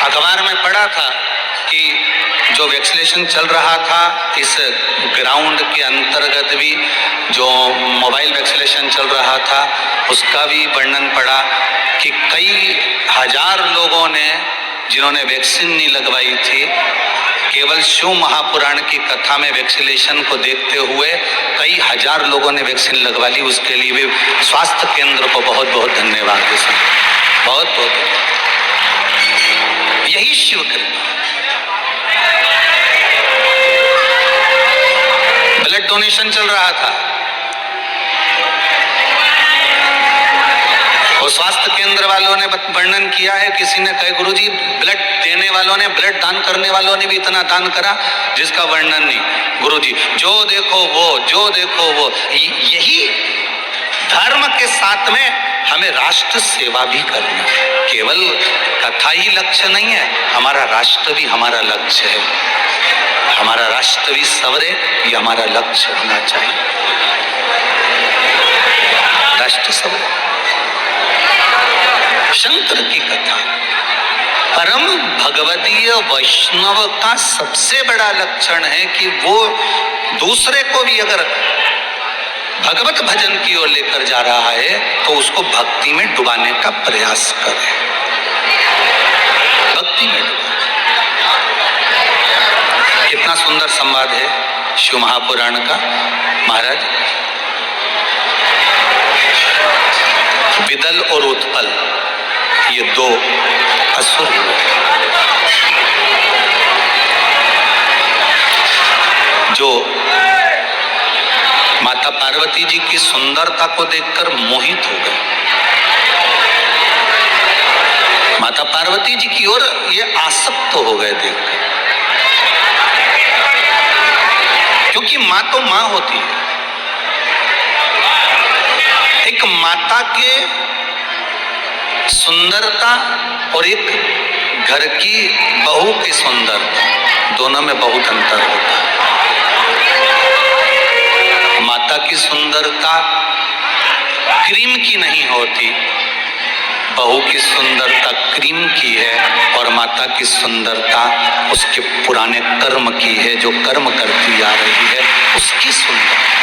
अखबार में पढ़ा था कि जो वैक्सीनेशन चल रहा था इस ग्राउंड के अंतर्गत भी जो मोबाइल वैक्सीनेशन चल रहा था उसका भी वर्णन पड़ा कि कई हजार लोगों ने जिन्होंने वैक्सीन नहीं लगवाई थी, केवल शिव महापुराण की कथा में वैक्सीनेशन को देखते हुए कई हजार लोगों ने वैक्सीन लगवा ली। उसके लिए भी स्वास्थ्य केंद्र को बहुत बहुत धन्यवाद दे सकते, बहुत बहुत। यही शिव कृपा। ब्लड डोनेशन चल रहा था, और स्वास्थ्य केंद्र वालों ने वर्णन किया है, किसी ने कहे गुरुजी ब्लड देने वालों ने, ब्लड दान करने वालों ने भी इतना दान करा जिसका वर्णन नहीं। गुरुजी जो देखो वो। यही धर्म के साथ में हमें राष्ट्र सेवा भी करना, केवल कथा ही लक्ष्य नहीं है, हमारा राष्ट्र भी हमारा लक्ष्य है। हमारा राष्ट्र भी सवरे, ये हमारा लक्ष्य होना चाहिए। राष्ट्र सवरे। शंकर की कथा, परम भगवदीय वैष्णव का सबसे बड़ा लक्षण है कि वो दूसरे को भी अगर भगवत भजन की ओर लेकर जा रहा है तो उसको भक्ति में डुबाने का प्रयास करे। भक्ति में डुबाने। कितना सुंदर संवाद है शिव महापुराण का। महाराज, विदल और उत्पल ये दो असुर जो माता पार्वती जी की सुंदरता को देखकर मोहित हो गए। माता पार्वती जी की ओर ये आसक्त हो गए देखकर। क्योंकि माँ तो माँ होती है। एक माता के सुंदरता और एक घर की बहू की सुंदरता, दोनों में बहुत अंतर होता है। माता की सुंदरता क्रीम की नहीं होती, बहू की सुंदरता क्रीम की है, और माता की सुंदरता उसके पुराने कर्म की है, जो कर्म करती आ रही है उसकी सुंदरता।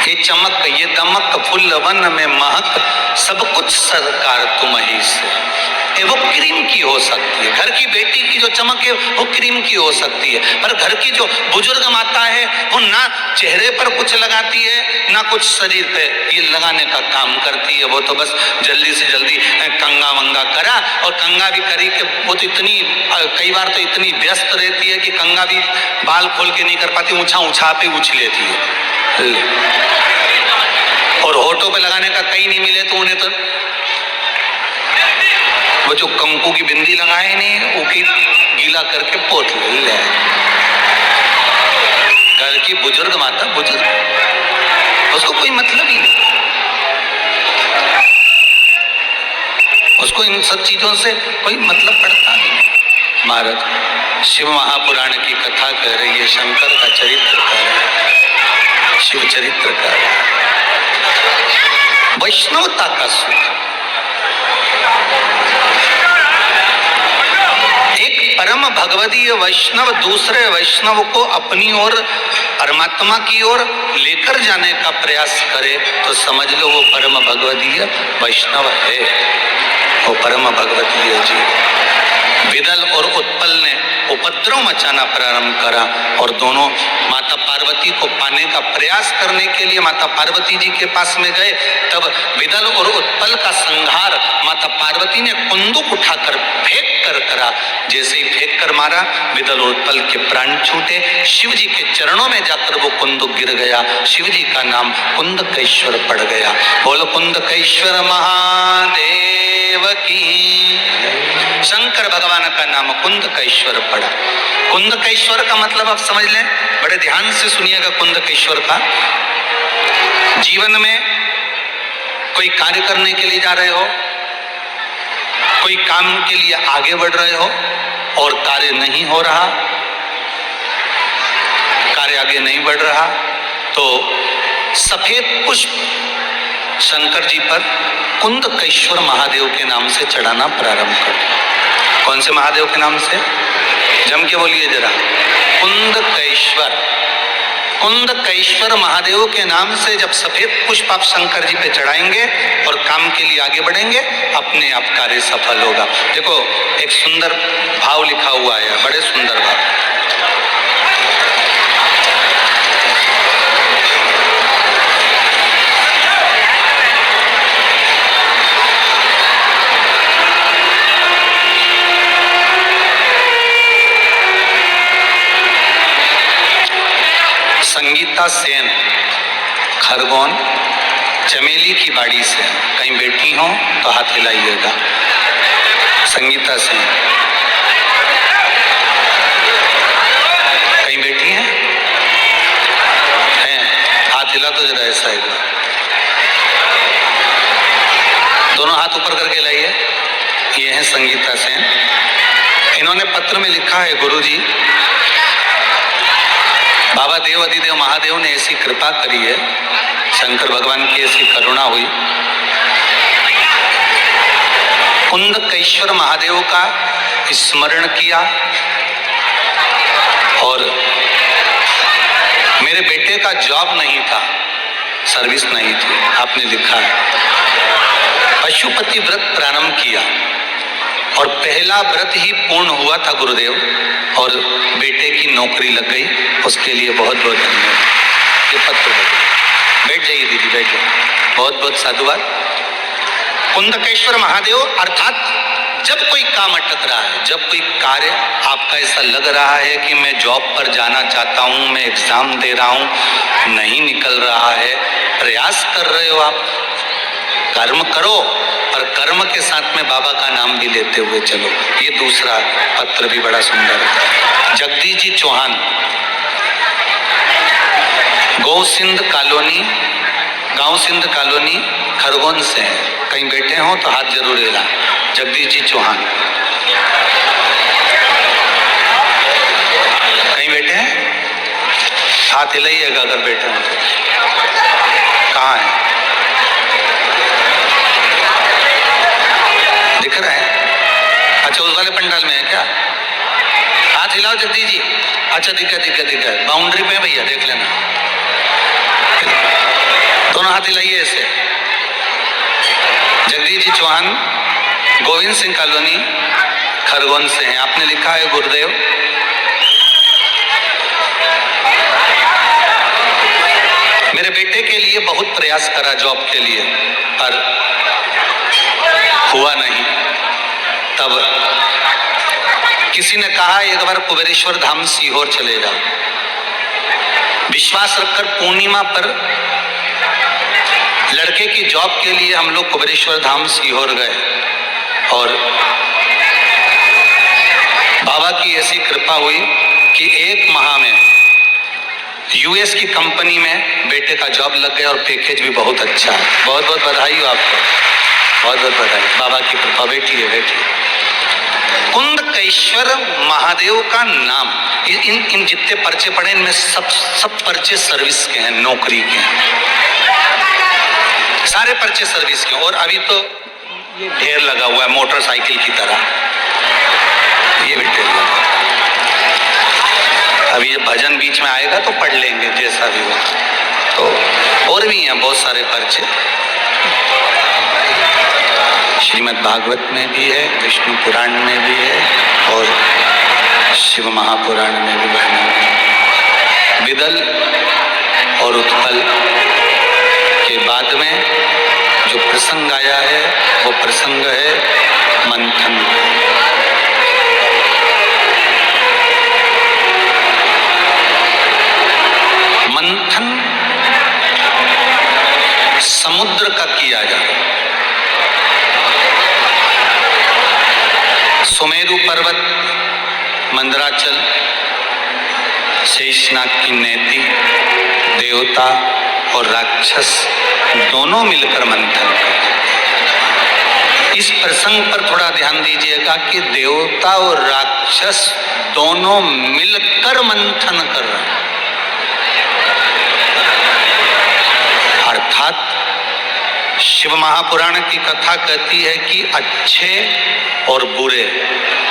ये चमक ये दमक फुल वन में महक, सब कुछ सरकार तुम ही से। वो क्रीम की हो सकती है, घर की बेटी की जो चमक है वो क्रीम की हो सकती है, पर घर की जो बुजुर्ग माता है वो ना चेहरे पर कुछ लगाती है ना कुछ शरीर पे ये लगाने का काम करती है। वो तो बस जल्दी से जल्दी कंगा वंगा करा, और कंगा भी करी कि वो तो इतनी कई बार तो इतनी व्यस्त रहती है कि कंगा भी बाल खोल के नहीं कर पाती, ऊंचा पे उछ लेती है। और होठों पे लगाने का कहीं नहीं मिले तो उन्हें तो वो जो कंकु की बिंदी लगाए नहीं वो की गीला करके पोत ले। घर की बुजुर्ग माता बुजुर्ग, उसको कोई मतलब ही नहीं, उसको इन सब चीजों से कोई मतलब पड़ता नहीं। महाराज शिव महापुराण की कथा कह रही है, शंकर का चरित्र कह रहा है, शिव चरित्र कह रहा है, वैष्णवता का सुख। एक परम भगवदीय वैष्णव दूसरे वैष्णव को अपनी ओर परमात्मा की ओर लेकर जाने का प्रयास करे तो समझ लो वो परम भगवदीय वैष्णव है, वो परम भगवदीय जी। विदल और उत्पल ने उपद्रव मचाना प्रारंभ करा, और दोनों माता पार्वती को पाने का प्रयास करने के लिए माता पार्वती जी के पास में गए। तब विदल और उत्पल का संहार माता पार्वती ने कुंदुक उठाकर फेंक कर करा। जैसे ही फेंक कर मारा, विदल और उत्पल के प्राण छूटे, शिव जी के चरणों में जाकर वो कुंदुक गिर गया। शिव जी का नाम कुंदकेश्वर पड़ गया। बोल कुंदकेश्वर महादेव की। शंकर भगवान का नाम कुंदकेश्वर पड़ा। कुंदकेश्वर का मतलब आप समझ लें, बड़े ध्यान से सुनिएगा। कुंदकेश्वर का जीवन में कोई कार्य करने के लिए जा रहे हो, कोई काम के लिए आगे बढ़ रहे हो और कार्य नहीं हो रहा, कार्य आगे नहीं बढ़ रहा, तो सफेद पुष्प शंकर जी पर कुंदकेश्वर महादेव के नाम से चढ़ाना प्रारंभ कर। कौन से महादेव के नाम से? जम के बोलिए जरा। कुंदकेश्वर। कुंदकेश्वर महादेव के नाम से जब सफेद पुष्प आप शंकर जी पे चढ़ाएंगे और काम के लिए आगे बढ़ेंगे, अपने आप कार्य सफल होगा। देखो एक सुंदर भाव लिखा हुआ है, बड़े सुंदर भाव। संगीता सेन, खरगोन, चमेली की बाड़ी से। कहीं बैठी हो तो हाथ हिलाइएगा। संगीता सेन कहीं बैठी हैं? हाथ हिला तो जरा ऐसा ही। दोनों हाथ ऊपर करके लाइए। ये है संगीता सेन। इन्होंने पत्र में लिखा है, गुरुजी बाबा देव अधिदेव महादेव ने ऐसी कृपा करी है, शंकर भगवान की ऐसी करुणा हुई, कुंदकेश्वर महादेव का स्मरण किया और मेरे बेटे का जॉब नहीं था, सर्विस नहीं थी, आपने लिखा है, पशुपति व्रत प्रारंभ किया और पहला व्रत ही पूर्ण हुआ था गुरुदेव, और बेटे की नौकरी लग गई। उसके लिए बहुत बहुत धन्यवाद। ये पत्र बैठ जाइए दीदी, बैठ जाइए। बहुत बहुत साधुवाद। कुंदकेश्वर महादेव अर्थात जब कोई काम अटक रहा है, जब कोई कार्य आपका ऐसा लग रहा है कि मैं जॉब पर जाना चाहता हूं, मैं एग्जाम दे रहा हूं, नहीं निकल रहा है, प्रयास कर रहे हो आप, कर्म करो, और धर्म के साथ में बाबा का नाम भी लेते हुए चलो। ये दूसरा पत्र भी बड़ा सुंदर है। जगदीश जी चौहान, गांव सिंध कॉलोनी खरगोन से हैं। कहीं बैठे हो तो हाथ जरूर हिला। जगदीश जी चौहान कहीं बैठे हैं? हाथ हिलाइएगा अगर बैठे हो तो। कहाँ है? दिख रहा है? अच्छा, उस वाले पंडाल में है क्या? हाथ हिलाओ जगदीश जी। अच्छा, दिख है। बाउंड्री पे भैया, देख लेना। दोनों हाथ हिलाइए ऐसे। जगदीश जी चौहान गोविंद सिंह कॉलोनी खरगोन से हैं। आपने लिखा है गुरुदेव, मेरे बेटे के लिए बहुत प्रयास करा जॉब के लिए, पर हुआ नहीं। तब किसी ने कहा एक बार कुबेरेश्वर धाम सीहोर चले जाओ। विश्वास रखकर पूर्णिमा पर लड़के की जॉब के लिए हम लोग कुबेरेश्वर धाम सीहोर गए और बाबा की ऐसी कृपा हुई कि 1 माह में यूएस की कंपनी में बेटे का जॉब लग गया और पैकेज भी बहुत अच्छा है। बहुत बहुत बधाई हो आपको, बहुत बहुत बधाई। बाबा की कृपा। बैठिए। कुंदकेश्वर महादेव का नाम, इन जितने पर्चे पड़े इनमें सब पर्चे सर्विस के हैं, नौकरी के हैं, सारे पर्चे सर्विस के। और अभी तो ये ढेर लगा हुआ है मोटरसाइकिल की तरह, ये भी ढेर लगा। अभी ये भजन बीच में आएगा तो पढ़ लेंगे जैसा भी हो। तो और भी हैं बहुत सारे पर्चे, श्रीमद् भागवत में भी है, विष्णु पुराण में भी है और शिव महापुराण में भी बना है। विदल और उत्पल के बाद में जो प्रसंग आया है वो प्रसंग है मंथन। मंथन समुद्र का किया जाए। सुमेरु पर्वत, मंदराचल, शेषनाग की नेति, देवता और राक्षस दोनों मिलकर मंथन करते। इस प्रसंग पर थोड़ा ध्यान दीजिएगा कि देवता और राक्षस दोनों मिलकर मंथन कर रहे हैं। अर्थात शिव महापुराण की कथा कहती है कि अच्छे और बुरे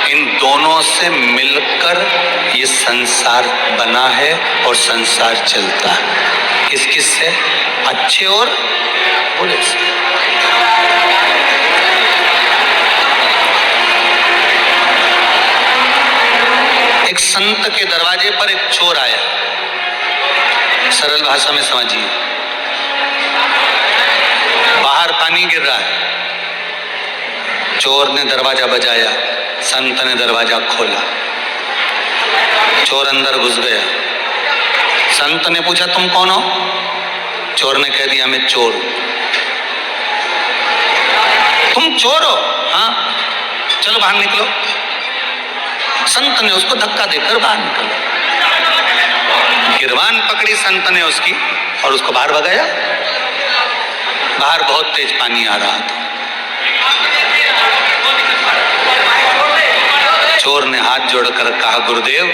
इन दोनों से मिलकर ये संसार बना है और संसार चलता है। किस किस से? अच्छे और बुरे से। एक संत के दरवाजे पर एक चोर आया, सरल भाषा में समझिए। बाहर पानी गिर रहा है, चोर ने दरवाजा बजाया, संत ने दरवाजा खोला, चोर अंदर घुस गया। संत ने पूछा तुम कौन हो? चोर ने कह दिया मैं चोर हूं। तुम चोर हो? हाँ, चलो बाहर निकलो। संत ने उसको धक्का देकर बाहर निकाला। गिरबान पकड़ी संत ने उसकी और उसको बाहर भगाया। बाहर बहुत तेज पानी आ रहा था। चोर ने हाथ जोड़कर कहा गुरुदेव,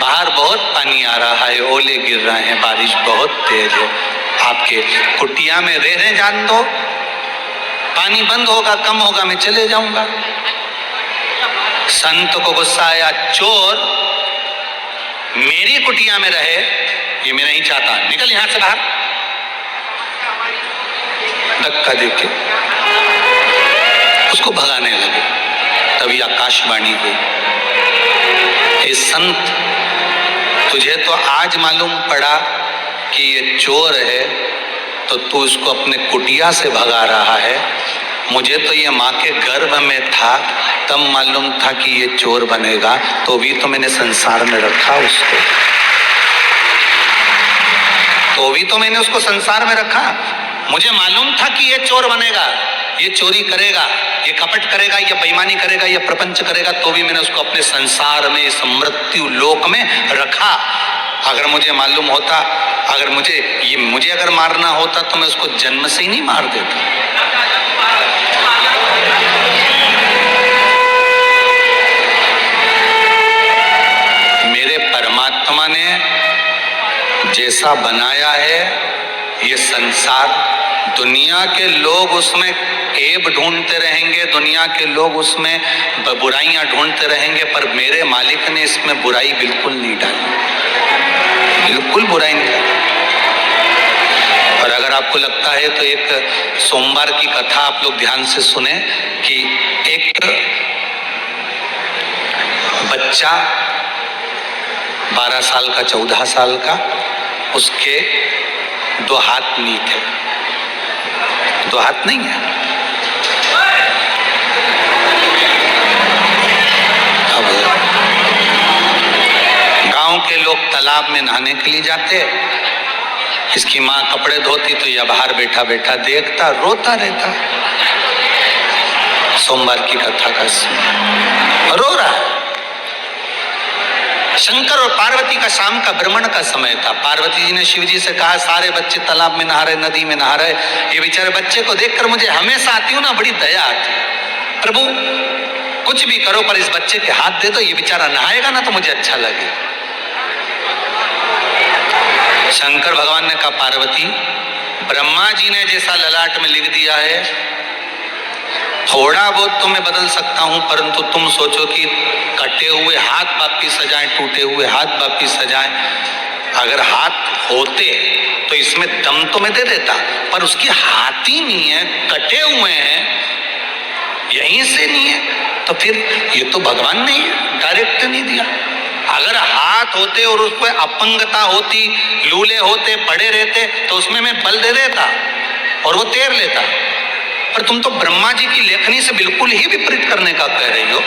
बाहर बहुत पानी आ रहा है, ओले गिर रहे हैं, बारिश बहुत तेज है, आपके कुटिया में रहने जान दो, पानी बंद होगा, कम होगा, मैं चले जाऊंगा। संत को गुस्सा आया, चोर मेरी कुटिया में रहे ये मैं नहीं चाहता, निकल यहां से बाहर। धक्का देके उसको भगाने लगे। तभी आकाशवाणी हुई, हे संत, तुझे तो आज मालूम पड़ा कि ये चोर है तो तू इसको अपने कुटिया से भगा रहा है। मुझे तो ये माँ के गर्भ में था तब मालूम था कि ये चोर बनेगा, तो भी तो मैंने संसार में रखा उसको, तो भी तो मैंने उसको संसार में रखा। मुझे मालूम था कि ये चोर बनेगा, ये चोरी करेगा, ये कपट करेगा, ये बेईमानी करेगा, ये प्रपंच करेगा, तो भी मैंने उसको अपने संसार में, इस मृत्यु लोक में रखा। अगर मुझे मालूम होता, अगर मुझे अगर मारना होता तो मैं उसको जन्म से ही नहीं मार देता। मेरे परमात्मा ने जैसा बनाया है ये संसार, दुनिया के लोग उसमें ऐब ढूंढते रहेंगे, दुनिया के लोग उसमें बुराइयां ढूंढते रहेंगे, पर मेरे मालिक ने इसमें बुराई बिल्कुल नहीं डाली, बिल्कुल बुराई नहीं डाली। और अगर आपको लगता है तो एक सोमवार की कथा आप लोग ध्यान से सुने कि एक बच्चा 12 साल का, 14 साल का, उसके 2 हाथ नहीं थे, 2 हाथ नहीं है। अब गांव के लोग तालाब में नहाने के लिए जाते, इसकी माँ कपड़े धोती तो यह बाहर बैठा बैठा देखता, रोता रहता। सोमवार की कथा का रो रहा है। शंकर और पार्वती का शाम का भ्रमण का समय था। पार्वती जी ने शिव जी से कहा, सारे बच्चे तालाब में नहा रहे, नदी में नहा रहे, ये बेचारे बच्चे को देखकर मुझे हमेशा आती हूँ ना, बड़ी दया आती है। प्रभु कुछ भी करो पर इस बच्चे के हाथ दे दो, ये बेचारा नहाएगा ना तो मुझे अच्छा लगे। शंकर भगवान ने कहा, पार्वती ब्रह्मा जी ने जैसा ललाट में लिख दिया है थोड़ा बहुत तो मैं बदल सकता हूं, परंतु तुम सोचो कि कटे हुए हाथ वापिस सजाएं, टूटे हुए हाथ वापिस सजाएं। अगर हाथ होते तो इसमें दम तो मैं दे देता, पर उसकी हाथ ही नहीं है, कटे हुए हैं, यहीं से नहीं है, तो फिर ये तो भगवान ने डायरेक्ट नहीं दिया। अगर हाथ होते और उस पर अपंगता होती, लूले होते, पड़े रहते, तो उसमें मैं बल दे देता और वो तैर लेता। पर तुम तो ब्रह्मा जी की लेखनी से बिल्कुल ही विपरीत करने का कह रही हो।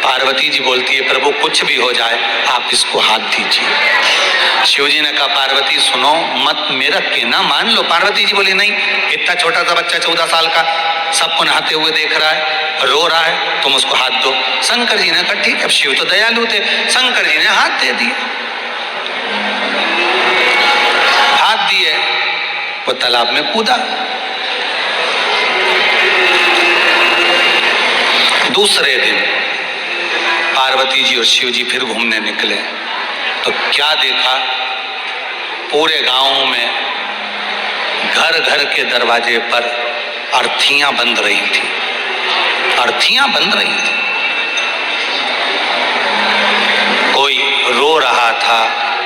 पार्वती जी बोलती है, प्रभु कुछ भी हो जाए आप इसको हाथ दीजिए। शिव जी ने कहा, पार्वती सुनो मत, मेरा कहना मान लो। पार्वती जी बोली, नहीं, इतना छोटा सा बच्चा 14 साल का सबको नहाते हुए देख रहा है, रो रहा है, तुम उसको हाथ दो। शंकर जी ने कहा, ठीक है। अब शिव तो दयालु थे, शंकर जी ने हाथ दे दिए। हाथ दिए, वो तालाब में कूदा। दूसरे दिन पार्वती जी और शिव जी फिर घूमने निकले तो क्या देखा, पूरे गांव में घर घर के दरवाजे पर अर्थियां बंध रही थी, अर्थियां बंध रही थी। कोई रो रहा था,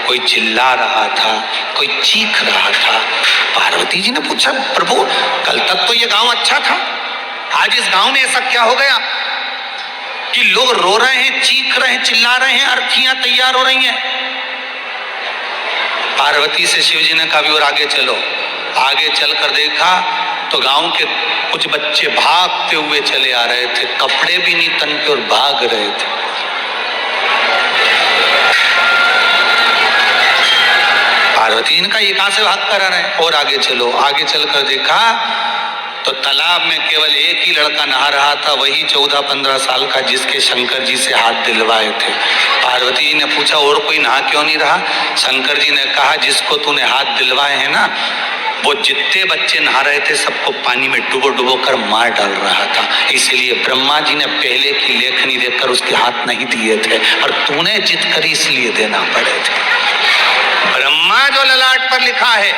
कोई चिल्ला रहा था, कोई चीख रहा था। पार्वती जी ने पूछा, प्रभु कल तक तो ये गांव अच्छा था, आज इस गांव में ऐसा क्या हो गया कि लोग रो रहे हैं, चीख रहे हैं, चिल्ला रहे हैं, अर्थियां तैयार हो रही हैं। पार्वती से शिव जी ने कहा, और आगे चलो। आगे चलकर देखा तो गांव के कुछ बच्चे भागते हुए चले आ रहे थे, कपड़े भी नहीं तन पे और भाग रहे थे। पार्वती जी ने कहा, ये कहां से भाग कर आ रहे हैं? और आगे चलो। आगे चलकर देखा तो तालाब में केवल एक ही लड़का नहा रहा था, वही 14-15 साल का जिसके शंकर जी से हाथ दिलवाए थे। पार्वती जी ने पूछा, और कोई नहा क्यों नहीं रहा? शंकर जी ने कहा, जिसको तूने हाथ दिलवाए हैं ना, वो जितने बच्चे नहा रहे थे सबको पानी में डुबो डुबो कर मार डाल रहा था, इसलिए ब्रह्मा जी ने पहले की लेखनी देखकर उसके हाथ नहीं दिए थे, और तूने जिद करी इसलिए देना पड़े थे। ब्रह्मा जो ललाट पर लिखा है,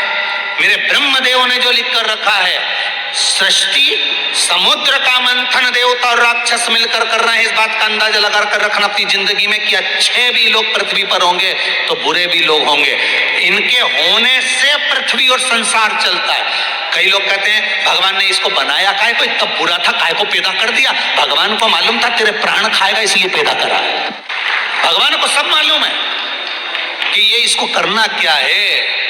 मेरे ब्रह्मदेव ने जो लिख कर रखा है, सृष्टि समुद्र का मंथन देवता और राक्षस मिलकर कर रहे हैं। इस बात का अंदाजा लगा कर रखना अपनी जिंदगी में कि अच्छे भी लोग पृथ्वी पर होंगे तो बुरे भी लोग होंगे। इनके होने से पृथ्वी और संसार चलता है। कई लोग कहते हैं भगवान ने इसको बनाया काहे को, इतना बुरा था काहे को पैदा कर दिया? भगवान को मालूम था तेरे प्राण खाएगा इसलिए पैदा करा। भगवान को सब मालूम है कि ये इसको करना क्या है।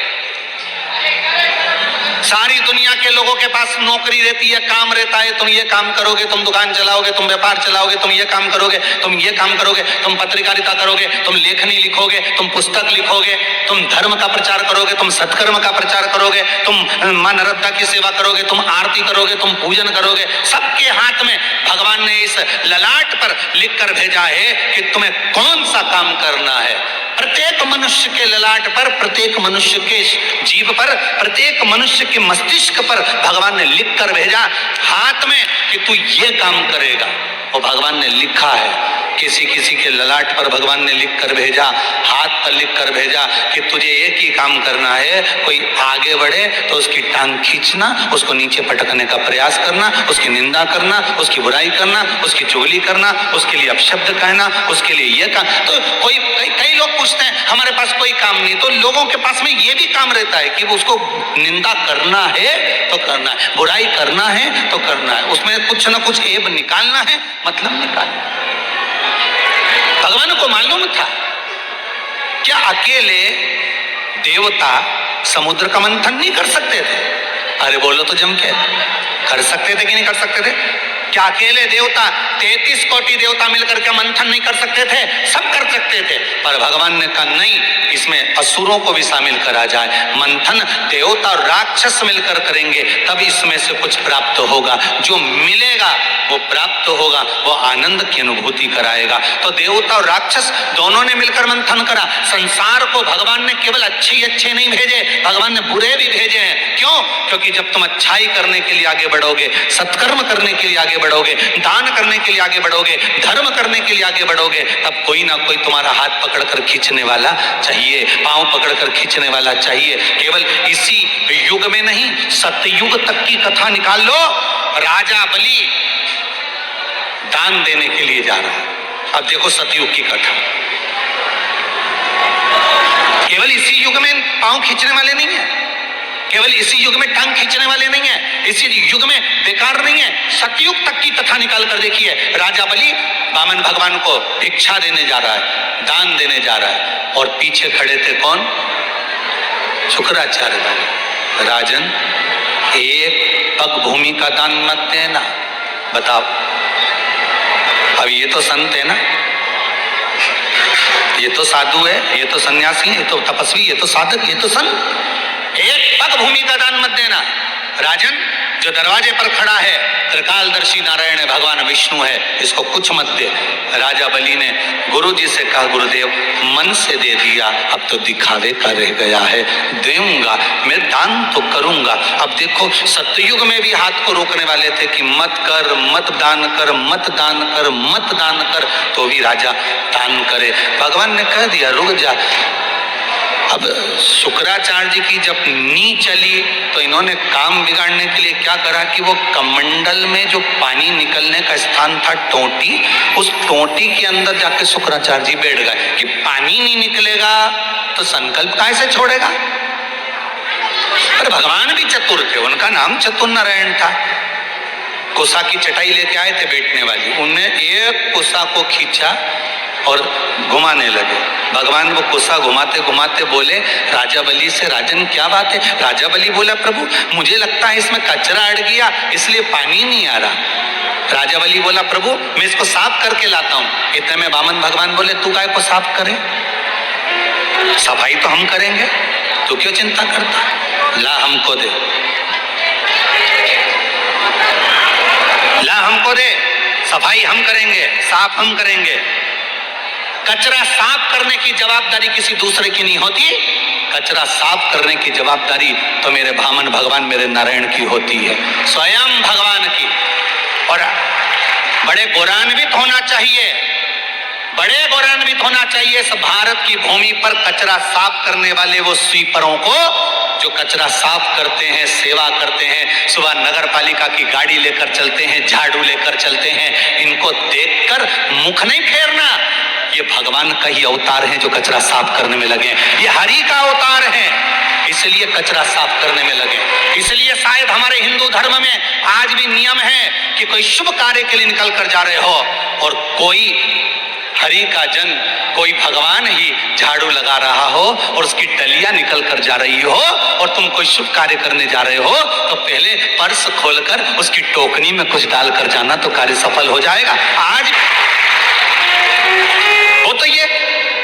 सारी दुनिया के लोगों के पास नौकरी रहती है, काम रहता है, तुम ये काम करोगे, तुम दुकान चलाओगे, तुम व्यापार चलाओगे, तुम ये काम करोगे, तुम ये काम करोगे, तुम पत्रकारिता करोगे, तुम लेखनी लिखोगे, तुम पुस्तक लिखोगे, तुम धर्म का प्रचार करोगे, तुम सत्कर्म का प्रचार करोगे, तुम मां नर्मदा की सेवा करोगे, तुम आरती करोगे, तुम पूजन करोगे। सबके हाथ में भगवान ने इस ललाट पर लिख कर भेजा है कि तुम्हें कौन सा काम करना है। प्रत्येक मनुष्य के ललाट पर, प्रत्येक मनुष्य के जीव पर, प्रत्येक मनुष्य के मस्तिष्क पर भगवान ने लिख कर भेजा हाथ में कि तू ये काम करेगा। और भगवान ने लिखा है, किसी किसी के ललाट पर भगवान ने लिख कर भेजा, हाथ पर लिख कर भेजा कि तुझे एक ही काम करना है, कोई आगे बढ़े तो उसकी टांग खींचना, उसको नीचे पटकने का प्रयास करना, उसकी निंदा करना, उसकी बुराई करना, उसकी चुगली करना, उसके लिए अपशब्द कहना, उसके लिए ये काम। तो कई लोग पूछते हैं हमारे पास कोई काम नहीं, तो लोगों के पास में ये भी काम रहता है कि उसको निंदा करना है तो करना है, बुराई करना है तो करना है, उसमें कुछ ना कुछ ऐब निकालना है, मतलब निकालना। भगवान को मालूम था क्या अकेले देवता समुद्र का मंथन नहीं कर सकते थे? अरे बोलो तो जम के, कर सकते थे कि नहीं कर सकते थे? क्या अकेले देवता 33 कोटि देवता मिलकर के मंथन नहीं कर सकते थे? सब कर सकते थे, पर भगवान ने कहा नहीं, इसमें असुरों को भी शामिल करा जाए। मंथन देवता और राक्षस मिलकर करेंगे तब इसमें से कुछ प्राप्त होगा, जो मिलेगा वो प्राप्त होगा, वो आनंद की अनुभूति कराएगा। तो देवता और राक्षस दोनों ने मिलकर मंथन करा। संसार को भगवान ने केवल अच्छे नहीं भेजे, भगवान ने बुरे भी भेजे हैं। क्यों? क्योंकि जब तुम अच्छाई करने के लिए आगे बढ़ोगे, सत्कर्म करने के लिए आगे बढ़ोगे, दान करने के लिए आगे बढ़ोगे, धर्म करने के लिए आगे बढ़ोगे, तब कोई ना कोई तुम्हारा हाथ पकड़कर खींचने वाला चाहिए, पांव पकड़कर खींचने वाला चाहिए। केवल इसी युग में नहीं, सतयुग तक की कथा निकाल लो। राजा बलि दान देने के लिए जा रहा है। अब देखो सतयुग की कथा। केवल इसी युग में पांव खींचने वाले नहीं है, केवल इसी युग में टांग खींचने वाले नहीं है, इसी युग में बेकार नहीं है, सतयुग तक की कथा निकाल कर देखिए। राजा बलि वामन भगवान को भिक्षा देने जा रहा है, दान देने जा रहा है, और पीछे खड़े थे कौन? शुक्राचार्य। राजन, एक पग भूमि का दान मत देना। बताओ, अब ये तो संत है ना, ये तो साधु है, ये तो सन्यासी है, ये तो तपस्वी, ये तो साधक, ये तो संत। एक पग भूमि का दान मत देना। राजन, जो दरवाजे पर खड़ा है त्रिकालदर्शी नारायण है, भगवान विष्णु है, इसको कुछ मत दे। राजा बलि ने गुरुजी से कहा, गुरुदेव मन से दे दिया, अब तो दिखावे का रह गया है, दूंगा, मैं दान तो करूंगा। अब देखो सतयुग में भी हाथ को रोकने वाले थे कि मत कर, मत दान कर, मत दान कर, मत दान कर, तो भी राजा दान करे। भगवान ने कह दिया रुक जा। अब शुक्राचार्य जी की जब नी चली तो इन्होंने काम बिगाड़ने के लिए क्या करा कि वो कमंडल में जो पानी निकलने का स्थान था टोटी, उस टोटी के अंदर जाके शुक्राचार्य जी बैठ गए कि पानी नहीं निकलेगा तो संकल्प कैसे छोड़ेगा। अरे भगवान भी चतुर थे, उनका नाम चतुर नारायण था। कुसा की चटाई लेके आए थे बैठने वाली, उनने एक कुसा को खींचा और घुमाने लगे। भगवान वो कुसा घुमाते घुमाते बोले राजा बलि से, राजन क्या बात है? राजा बलि बोला, प्रभु मुझे लगता है इसमें कचरा अड़ गया, इसलिए पानी नहीं आ रहा। राजा बलि बोला, प्रभु मैं इसको साफ करके लाता हूं। इतने में वामन भगवान बोले, तू काय को साफ करे, सफाई तो हम करेंगे, तू क्यों चिंता करता, ला हमको दे, ला हमको दे, सफाई हम करेंगे, साफ हम करेंगे। कचरा साफ करने की जवाबदारी किसी दूसरे की नहीं होती, कचरा साफ करने की जवाबदारी तो मेरे वामन भगवान, मेरे नारायण की होती है, स्वयं भगवान की। और बड़े गौरवान्वित होना चाहिए, बड़े गौरवान्वित होना चाहिए इस भारत की भूमि पर कचरा साफ करने वाले वो स्वीपरों को, जो कचरा साफ करते हैं, सेवा करते हैं, सुबह नगर पालिका की गाड़ी लेकर चलते हैं, झाड़ू लेकर चलते हैं। इनको देखकर मुख नहीं फेरना, ये भगवान का ही अवतार है जो कचरा साफ करने में लगे, ये हरि का अवतार है, इसलिए कचरा साफ करने में लगे। इसलिए शायद हमारे हिंदू धर्म में आज भी नियम है कि कोई शुभ कार्य के लिए निकल कर जा रहे हो और कोई हरि का जन कोई भगवान ही झाड़ू लगा रहा हो और उसकी डलियां निकल कर जा रही हो और तुम कोई शुभ कार्य करने जा रहे हो, तो पहले पर्स खोलकर उसकी टोकनी में कुछ डालकर जाना, तो कार्य सफल हो जाएगा। आज वो तो ये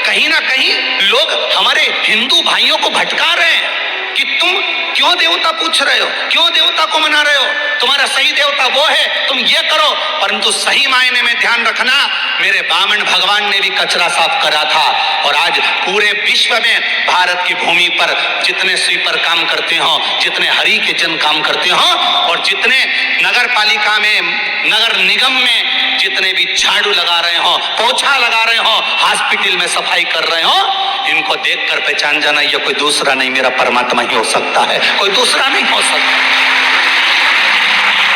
कहीं ना कहीं लोग हमारे हिंदू भाइयों को भटका रहे हैं कि तुम क्यों देवता पूछ रहे हो, क्यों देवता को मना रहे हो, तुम्हारा सही देवता वो है, तुम ये करो। परंतु सही मायने में ध्यान रखना, मेरे बामन भगवान ने भी कचरा साफ करा था और आज पूरे विश्व में भारत की भूमि पर जितने स्वीपर काम करते हो, जितने हरि के जन काम करते हो और जितने नगर पालिका में, नगर निगम में जितने भी झाड़ू लगा रहे हो, पोछा लगा रहे हो, हॉस्पिटल में सफाई कर रहे हो, इनको देखकर पहचान जाना ये कोई दूसरा नहीं, मेरा परमात्मा ही हो सकता है, कोई दूसरा नहीं हो सकता।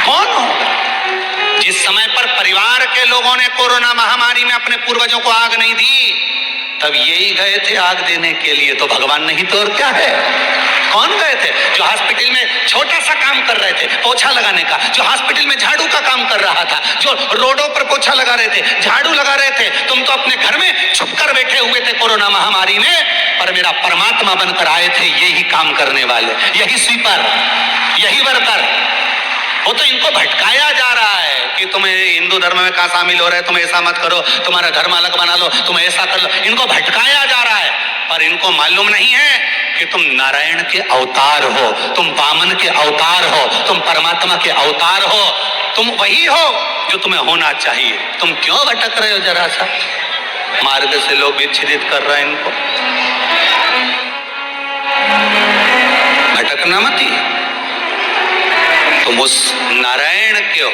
कौन होगा? जिस समय पर परिवार के लोगों ने कोरोना महामारी में अपने पूर्वजों को आग नहीं दी, तब यही गए थे आग देने के लिए, तो भगवान नहीं तो और क्या है? कौन गए थे? जो हॉस्पिटल में छोटा सा काम कर रहे थे, पोछा लगाने का, जो हॉस्पिटल में झाड़ू का काम कर रहा था, जो रोडों पर पोछा लगा रहे थे, झाड़ू लगा रहे थे। तुम तो अपने घर में छुपकर बैठे हुए थे कोरोना महामारी में, पर मेरा परमात्मा बनकर आए थे यही काम करने वाले, यही स्वीपर, यही वर्कर। वो तो इनको भटकाया जा रहा है कि तुम हिंदू धर्म में कहाँ शामिल हो रहे, तुम ऐसा मत करो, तुम्हारा धर्म अलग बना लो, तुम ऐसा कर लो। इनको भटकाया जा रहा है, पर इनको मालूम नहीं है कि तुम नारायण के अवतार हो, तुम वामन के अवतार हो, तुम परमात्मा के अवतार हो, तुम वही हो जो तुम्हें होना चाहिए। तुम क्यों भटक रहे हो? जरा सा मार्ग से लोग विच्छेदित कर रहे हैं इनको। भटकना मत ही, तुम उस नारायण के हो।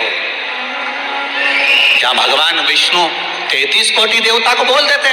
क्या भगवान विष्णु 33 कोटि देवता को बोल देते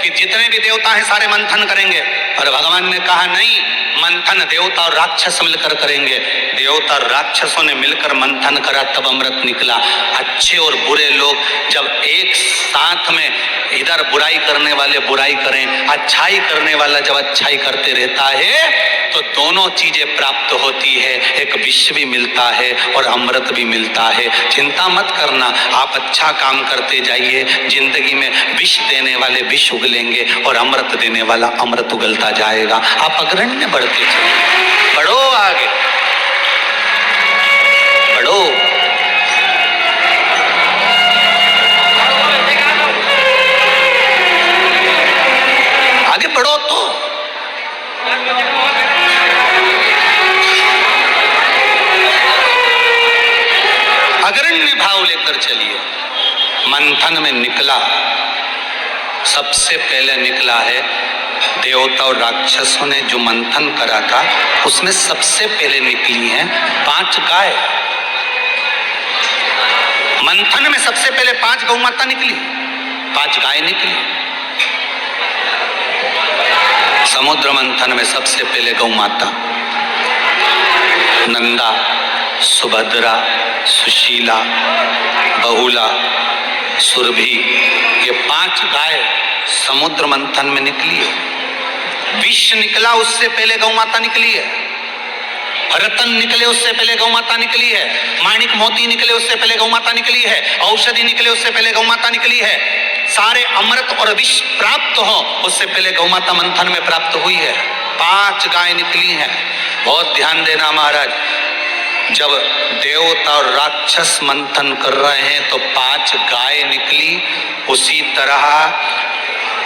कि जितने भी देवता हैं सारे मंथन करेंगे, और भगवान ने कहा नहीं, मंथन देवता और राक्षस मिलकर करेंगे। देवता और राक्षसों ने मिलकर मंथन करा, तब अमृत निकला। अच्छे और बुरे लोग जब एक साथ में, इधर बुराई करने वाले बुराई करें, अच्छाई करने वाला जब अच्छाई करते रहता है, तो दोनों चीजें प्राप्त होती है, एक विष भी मिलता है और अमृत भी मिलता है। चिंता मत करना, आप अच्छा काम करते जाइए, जिंदगी में विष देने वाले विष उगलेंगे और अमृत देने वाला अमृत उगलता जाएगा। आप अग्रण्य बढ़ते चलिए, बढ़ो आगे, बढ़ो। आगे बढ़ो तो अग्रण्य भाव लेकर चलिए। मंथन में निकला, सबसे पहले निकला है देवता और राक्षसों ने जो मंथन करा था, उसमें सबसे पहले निकली हैं 5 गाय। मंथन में सबसे पहले 5 गौ माता निकली, 5 गाय निकली। समुद्र मंथन में सबसे पहले गौ माता, नंदा, सुभद्रा, सुशीला, बहुला, सुरभि, ये 5 गाय समुद्र मंथन में निकली है। विष निकला उससे पहले गौ माता निकली है, रतन निकले उससे पहले गौ माता निकली है, माणिक मोती निकले उससे पहले गौ माता निकली है, औषधि निकले उससे पहले गौ माता निकली है। सारे अमृत और विष प्राप्त हो उससे पहले गौ माता मंथन में प्राप्त हुई है। 5 गाय निकली हैं। बहुत ध्यान देना महाराज, जब देवता और राक्षस मंथन कर रहे हैं तो 5 गाय निकली। उसी तरह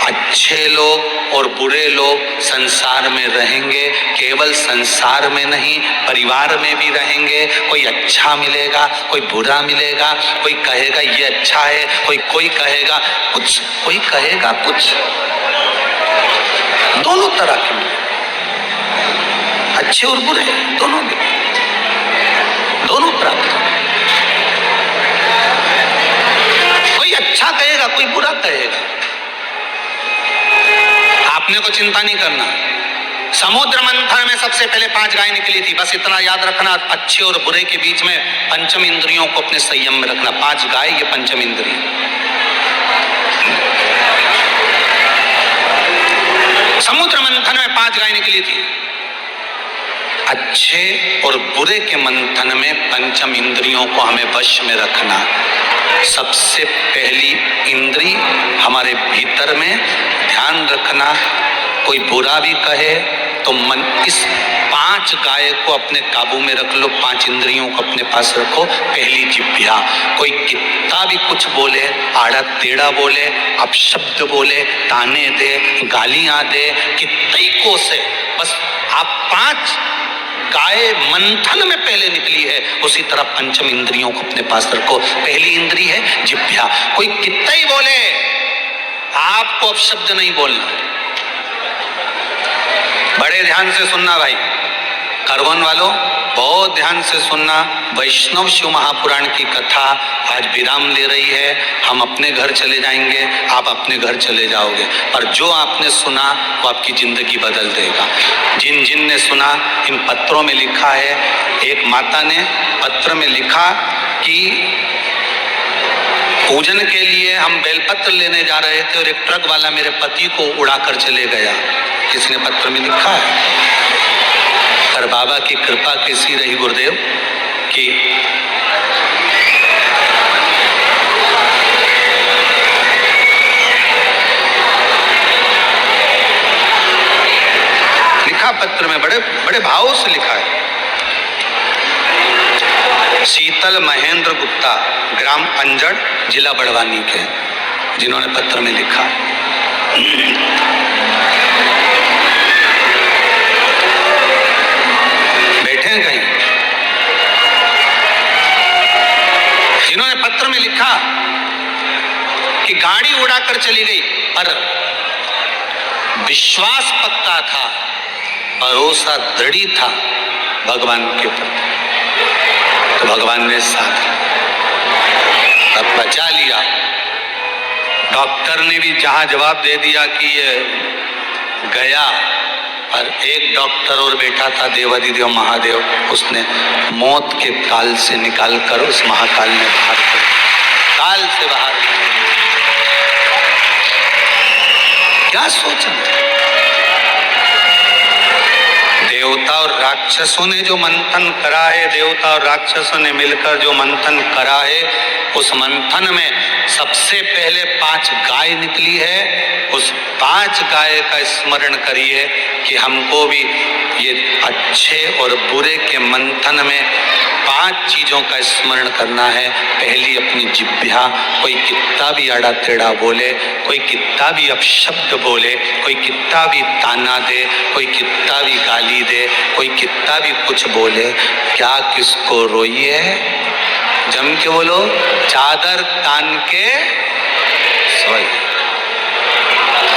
अच्छे लोग और बुरे लोग संसार में रहेंगे, केवल संसार में नहीं परिवार में भी रहेंगे। कोई अच्छा मिलेगा, कोई बुरा मिलेगा, कोई कहेगा ये अच्छा है, कोई कहेगा कुछ, कोई कहेगा कुछ, दोनों तरह के, अच्छे और बुरे दोनों प्राप्त। कोई अच्छा कहेगा, कोई बुरा कहेगा, आपने को चिंता नहीं करना। समुद्र मंथन में सबसे पहले 5 गाय निकली थी, बस इतना याद रखना। अच्छे और बुरे के बीच में पंचम इंद्रियों को अपने संयम में रखना। 5 गाय ये पंचम इंद्रिय। समुद्र मंथन में 5 गाय निकली थी। अच्छे और बुरे के मंथन में पंचम इंद्रियों को हमें वश में रखना। सबसे पहली इंद्री हमारी हमारे भीतर में ध्यान रखना, कोई बुरा भी कहे तो मन, इस 5 गाय को अपने काबू में रख लो, 5 इंद्रियों को अपने पास रखो। पहली जिह्वा, कोई कितना भी कुछ बोले, आड़ा टेढ़ा बोले, अपशब्द बोले, ताने दे, गालियां दे, कितनी को से, बस आप 5 गाय मंथन में पहले निकली है, उसी तरह पंचम इंद्रियों को अपने पास रखो। पहली इंद्री है जिह्वा, कोई कितना ही बोले, आपको अपशब्द नहीं बोलना। बड़े ध्यान से सुनना भाई, खरगोन वालों बहुत ध्यान से सुनना। वैष्णव शिव महापुराण की कथा आज विराम ले रही है, हम अपने घर चले जाएंगे, आप अपने घर चले जाओगे, और जो आपने सुना वो आपकी जिंदगी बदल देगा। जिन जिन ने सुना, इन पत्रों में लिखा है, एक माता ने पत्र में लिखा कि पूजन के लिए हम बेलपत्र लेने जा रहे थे और एक ट्रक वाला मेरे पति को उड़ाकर चले गया। किसने पत्र में लिखा है? पर बाबा की कृपा कैसी रही गुरुदेव कि लिखा पत्र में, बड़े बड़े भाव से लिखा है। शीतल महेंद्र गुप्ता, ग्राम अंजड़, जिला बड़वानी के, जिन्होंने पत्र में लिखा। बैठे हैं कहीं? जिन्होंने पत्र में लिखा कि गाड़ी उड़ाकर चली गई, पर विश्वास पक्का था, भरोसा दृढ़ था भगवान के प्रति, तो भगवान ने साथ तब बचा लिया। डॉक्टर ने भी जहां जवाब दे दिया कि ये गया, और एक डॉक्टर और बैठा था, देवादिदेव महादेव, उसने मौत के काल से निकालकर उस महाकाल ने बाहर कर, काल से बाहर। क्या सोचा? देवता और राक्षसों ने जो मंथन करा है, देवता और राक्षसों ने मिलकर जो मंथन करा है, उस मंथन में सबसे पहले 5 गाय निकली है। उस 5 गाय का स्मरण करिए कि हमको भी ये अच्छे और बुरे के मंथन में 5 चीजों का स्मरण करना है। पहली अपनी जिह्वा, कोई कितना भी आड़ा टेढ़ा बोले, कोई कितना भी अपशब्द बोले, कोई कितना भी ताना दे, कोई कितना भी गाली दे, कोई कितना भी कुछ बोले, क्या किसको रोइए? जम के बोलो, चादर तान के सोए।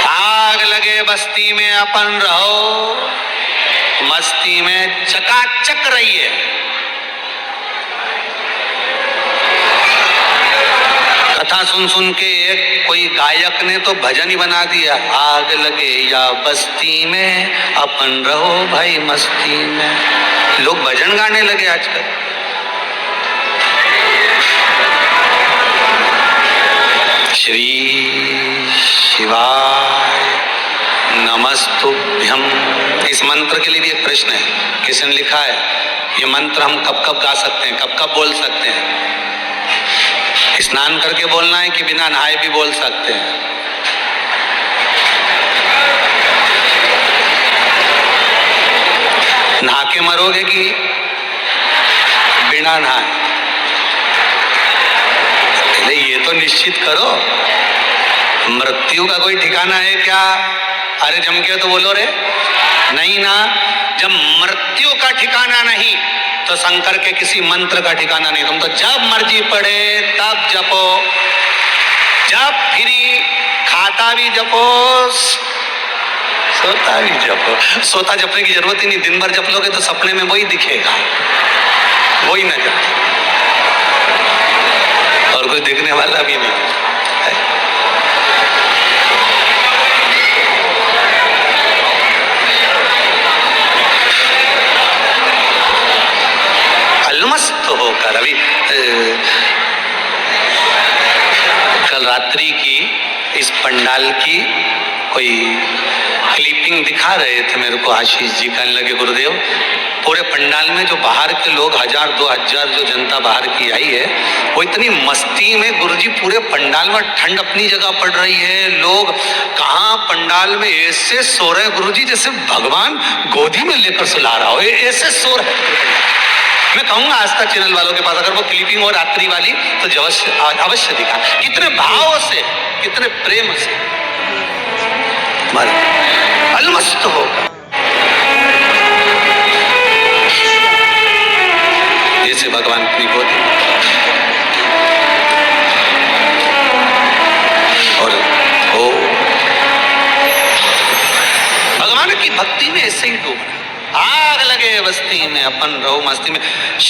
आग लगे बस्ती में अपन रहो, मस्ती में चकाचक रहिए। कथा सुन सुन के एक कोई गायक ने तो भजन ही बना दिया, आग लगे या बस्ती में अपन रहो भाई मस्ती में। लोग भजन गाने लगे आजकल। श्री शिवाय नमस्तुभ्यम। इस मंत्र के लिए भी एक प्रश्न है, किसने लिखा है? ये मंत्र हम कब कब गा सकते हैं, कब कब बोल सकते हैं? स्नान करके बोलना है कि बिना नहाए भी बोल सकते हैं? नहा के मरोगे कि बिना नहाए? पहले ये तो निश्चित करो। मृत्यु का कोई ठिकाना है क्या? अरे जम के तो बोलो रे, नहीं ना। जब मृत्यु का ठिकाना नहीं तो शंकर के किसी मंत्र का ठिकाना नहीं। तुम तो जब मर्जी पड़े तब जपो, जब फ्री खाता भी जपो, सोता भी जपो। सोता जपने की जरूरत ही नहीं, दिन भर जप लोगे तो सपने में वही दिखेगा, वही नजर, और कोई देखने वाला भी नहीं। अलमस्त होकर, अभी कल रात्रि की इस पंडाल की कोई क्लिपिंग दिखा रहे थे मेरे को आशीष जी, कहने लगे गुरुदेव पूरे पंडाल में जो बाहर के लोग 1000-2000 जो जनता बाहर की आई है वो इतनी मस्ती में गुरुजी पूरे पंडाल में, ठंड अपनी जगह पड़ रही है, लोग कहाँ पंडाल में ऐसे सो रहे हैं गुरुजी जैसे भगवान गोदी में लेकर सुला रहा हो, ऐसे सो रहे हैं। मैं कहूंगा आस्था चैनल वालों के पास अगर वो क्लिपिंग हो रात्रि वाली तो अवश्य दिखा, कितने भाव से, कितने प्रेम से अलमस्त होगा, जैसे भगवान अपनी गोदी और ओ भगवान की भक्ति में ऐसे ही डूबना, आग लगे बस्ती में अपन रहो मस्ती में,